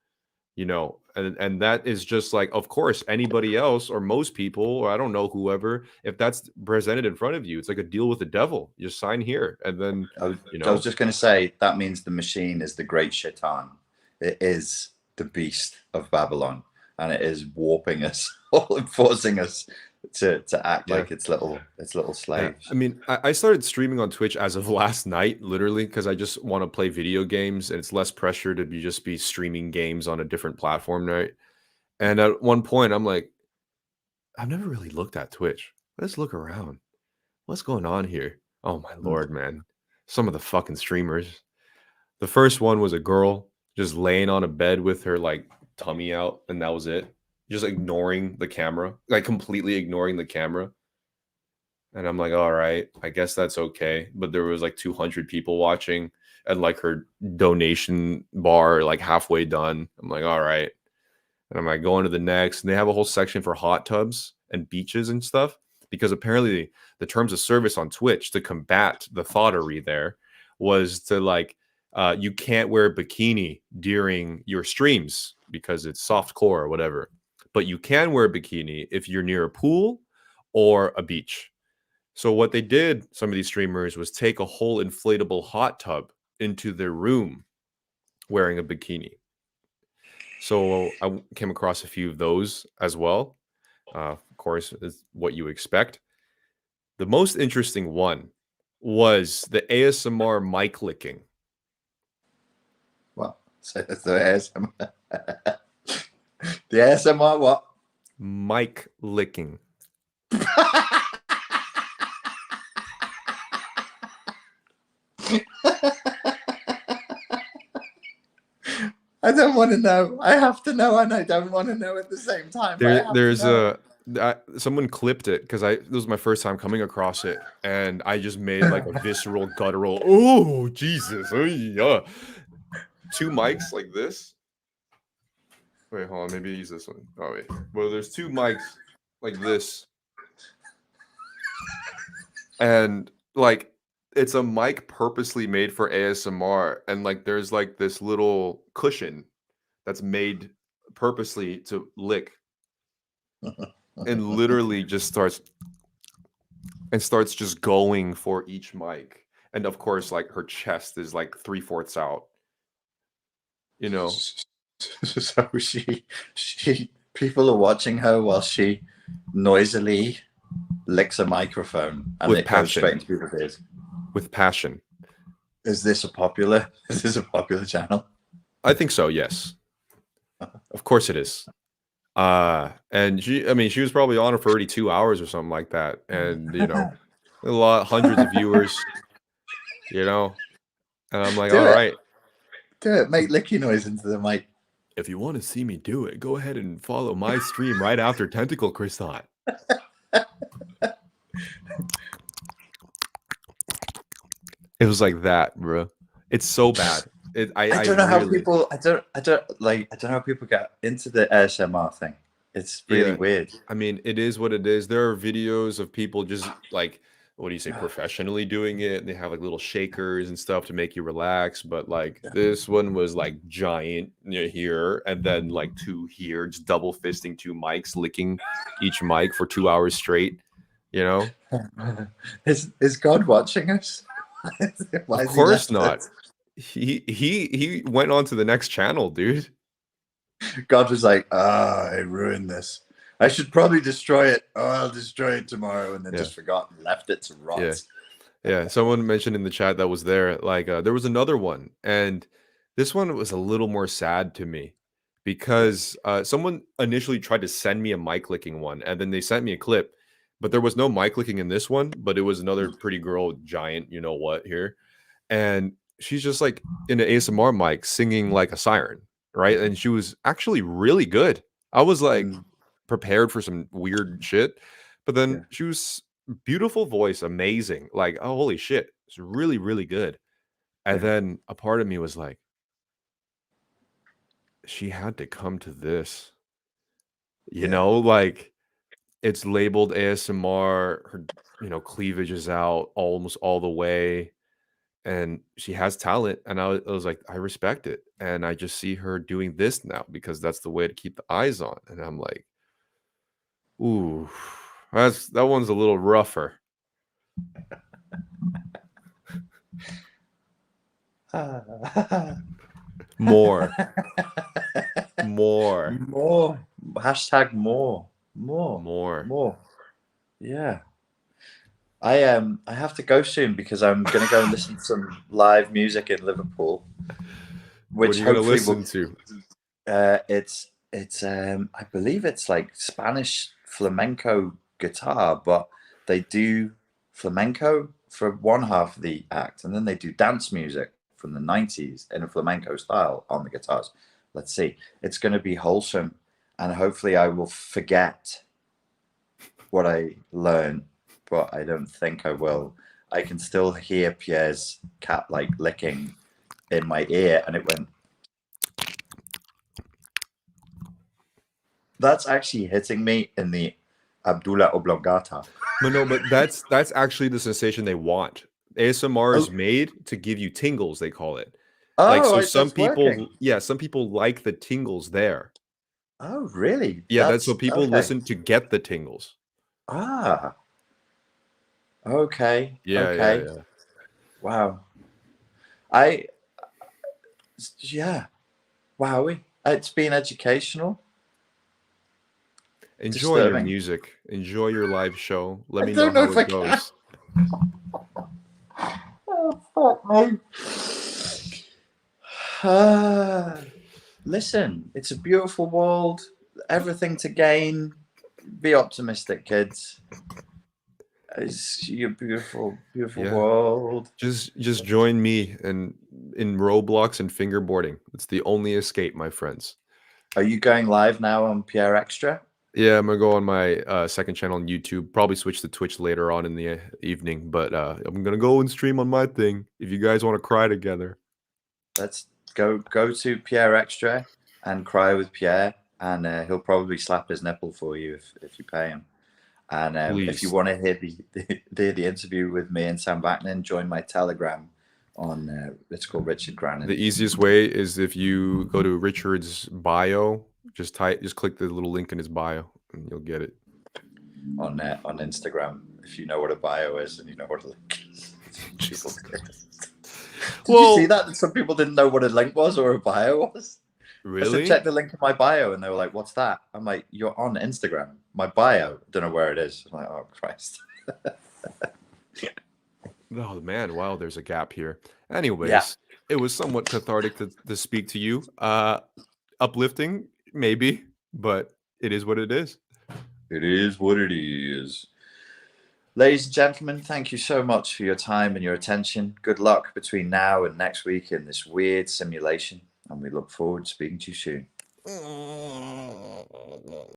You know, and that is just like, of course, anybody else or most people, or I don't know, whoever, if that's presented in front of you, it's like a deal with the devil. You just sign here, and then I was, you I was know, just going to say that means the machine is the great shaitan. It is the beast of Babylon, and it is warping us all and forcing us to act yeah. like its little Yeah, I slaves. mean, I started streaming on Twitch as of last night, literally, because I just want to play video games and it's less pressure to be streaming games on a different platform, right? And at one point, I'm like, I've never really looked at Twitch. Let's look around. What's going on here? Oh my Mm. lord, man! Some of the fucking streamers. The first one was a girl just laying on a bed with her like tummy out, and that was it. Just ignoring the camera, like completely ignoring the camera. And I'm like, all right, I guess that's okay. But there was like 200 people watching and like her donation bar, like halfway done. I'm like, all right. And I'm like going to the next. And they have a whole section for hot tubs and beaches and stuff. Because apparently the terms of service on Twitch to combat the thoughterry there was to like, you can't wear a bikini during your streams because it's soft core or whatever. But you can wear a bikini if you're near a pool or a beach. So what they did, some of these streamers, was take a whole inflatable hot tub into their room wearing a bikini. So I came across a few of those as well. Of course, is what you expect. The most interesting one was the ASMR mic licking. Well, so that's the ASMR. The ASMR what? Mic licking. I don't want to know. I have to know, and I don't want to know at the same time. But I have to There's know. someone clipped it because this was my first time coming across it, and I just made like a visceral, guttural, oh Jesus, oh yeah, two mics like this. Wait, hold on, maybe use this one. Oh wait, well, there's two mics like this, and like it's a mic purposely made for ASMR, and like there's like this little cushion that's made purposely to lick, and literally just starts just going for each mic. And of course, like her chest is like 3/4 out, you know, So she people are watching her while she noisily licks a microphone and with it goes straight passion, into people's ears. with passion. Is this a popular? Is this a popular channel? I think so, yes. Of course it is. And I mean, she was probably on it for 32 hours or something like that. And, you know, hundreds of viewers, you know, and I'm like, Do all it. right. Do it. Make licky noise into the mic. If you want to see me do it, go ahead and follow my stream right after Tentacle Croissant. It was like that, bro. It's so bad. I I don't know how really, people. I don't know how people get into the ASMR thing. It's really yeah. weird. I mean, it is what it is. There are videos of people just like, what do you say, professionally doing it. And they have like little shakers and stuff to make you relax. But like this one was like giant here and then like two here, just double fisting two mics, licking each mic for 2 hours straight, you know? Is God watching us? Why Of has he course left not. us? He went on to the next channel, dude. God was like, I ruined this. I should probably destroy it. Oh, I'll destroy it tomorrow, and then Yeah. just forgot and left it to rot. Yeah. Yeah, someone mentioned in the chat that was there, like, there was another one, and this one was a little more sad to me because, someone initially tried to send me a mic licking one, and then they sent me a clip, but there was no mic licking in this one, but it was another pretty girl, giant, you know what, here, and she's just like in an ASMR mic singing like a siren, right? And she was actually really good. I was like Mm, prepared for some weird shit, but yeah, then she was beautiful voice, amazing. Like, oh holy shit, it's really, really good. And yeah, then a part of me was like, she had to come to this, yeah, like it's labeled ASMR, her, cleavage is out almost all the way. And she has talent, and I was like, I respect it, and I just see her doing this now because that's the way to keep the eyes on, and I'm like, ooh, that one's a little rougher. More, more, more. Hashtag more, more, more. more. Yeah. I have to go soon because I'm gonna go and listen to some live music in Liverpool, What are which you gonna hopefully will. listen to? It's I believe it's like Spanish flamenco guitar, but they do flamenco for one half of the act, and then they do dance music from the 90s in a flamenco style on the guitars. Let's see. It's going to be wholesome, and hopefully I will forget what I learned, but I don't think I will. I can still hear Pierre's cat like licking in my ear, and it went. That's actually hitting me in the Abdullah Oblongata. But no, but that's actually the sensation they want. ASMR Oh, is made to give you tingles, they call it. Like, oh, so some that's working. people, yeah, some people like the tingles there. Oh, really? Yeah, that's so That's people okay. listen to get the tingles. Ah, okay, Yeah, yeah, okay. yeah. Wow. I, yeah, wowie. It's been educational, Enjoy your disturbing. music. Enjoy your live show. Let I me know don't know how if I it can. goes. Oh, fuck me. Ah, listen, it's a beautiful world. Everything to gain. Be optimistic, kids. It's a beautiful, beautiful Yeah. world. Just join me in Roblox and fingerboarding. It's the only escape, my friends. Are you going live now on Pierre Extra? Yeah, I'm gonna go on my second channel on YouTube. Probably switch to Twitch later on in the evening, but I'm gonna go and stream on my thing. If you guys want to cry together, Let's go to Pierre Extra and cry with Pierre, and he'll probably slap his nipple for you if you pay him. And if you please. want to hear the interview with me and Sam Vaknin, join my Telegram on it's called Richard The Grannon easiest way is if you go to Richard's bio, just click the little link in his bio, and you'll get it. on Instagram. If you know what a bio is and you know what a link is. People did. Did you see Well, that? Some people didn't know what a link was or a bio was. I said, really? check the link in my bio, and they were like, "What's that?" I'm like, "You're on Instagram. My bio. Don't know where it is." I'm like, "Oh Christ." Oh man, wow, there's a gap here. Yeah, Anyways, it was somewhat cathartic to speak to you. Uplifting, maybe, but it is what it is. it is what it is. Ladies and gentlemen, thank you so much for your time and your attention. Good luck between now and next week in this weird simulation, and we look forward to speaking to you soon.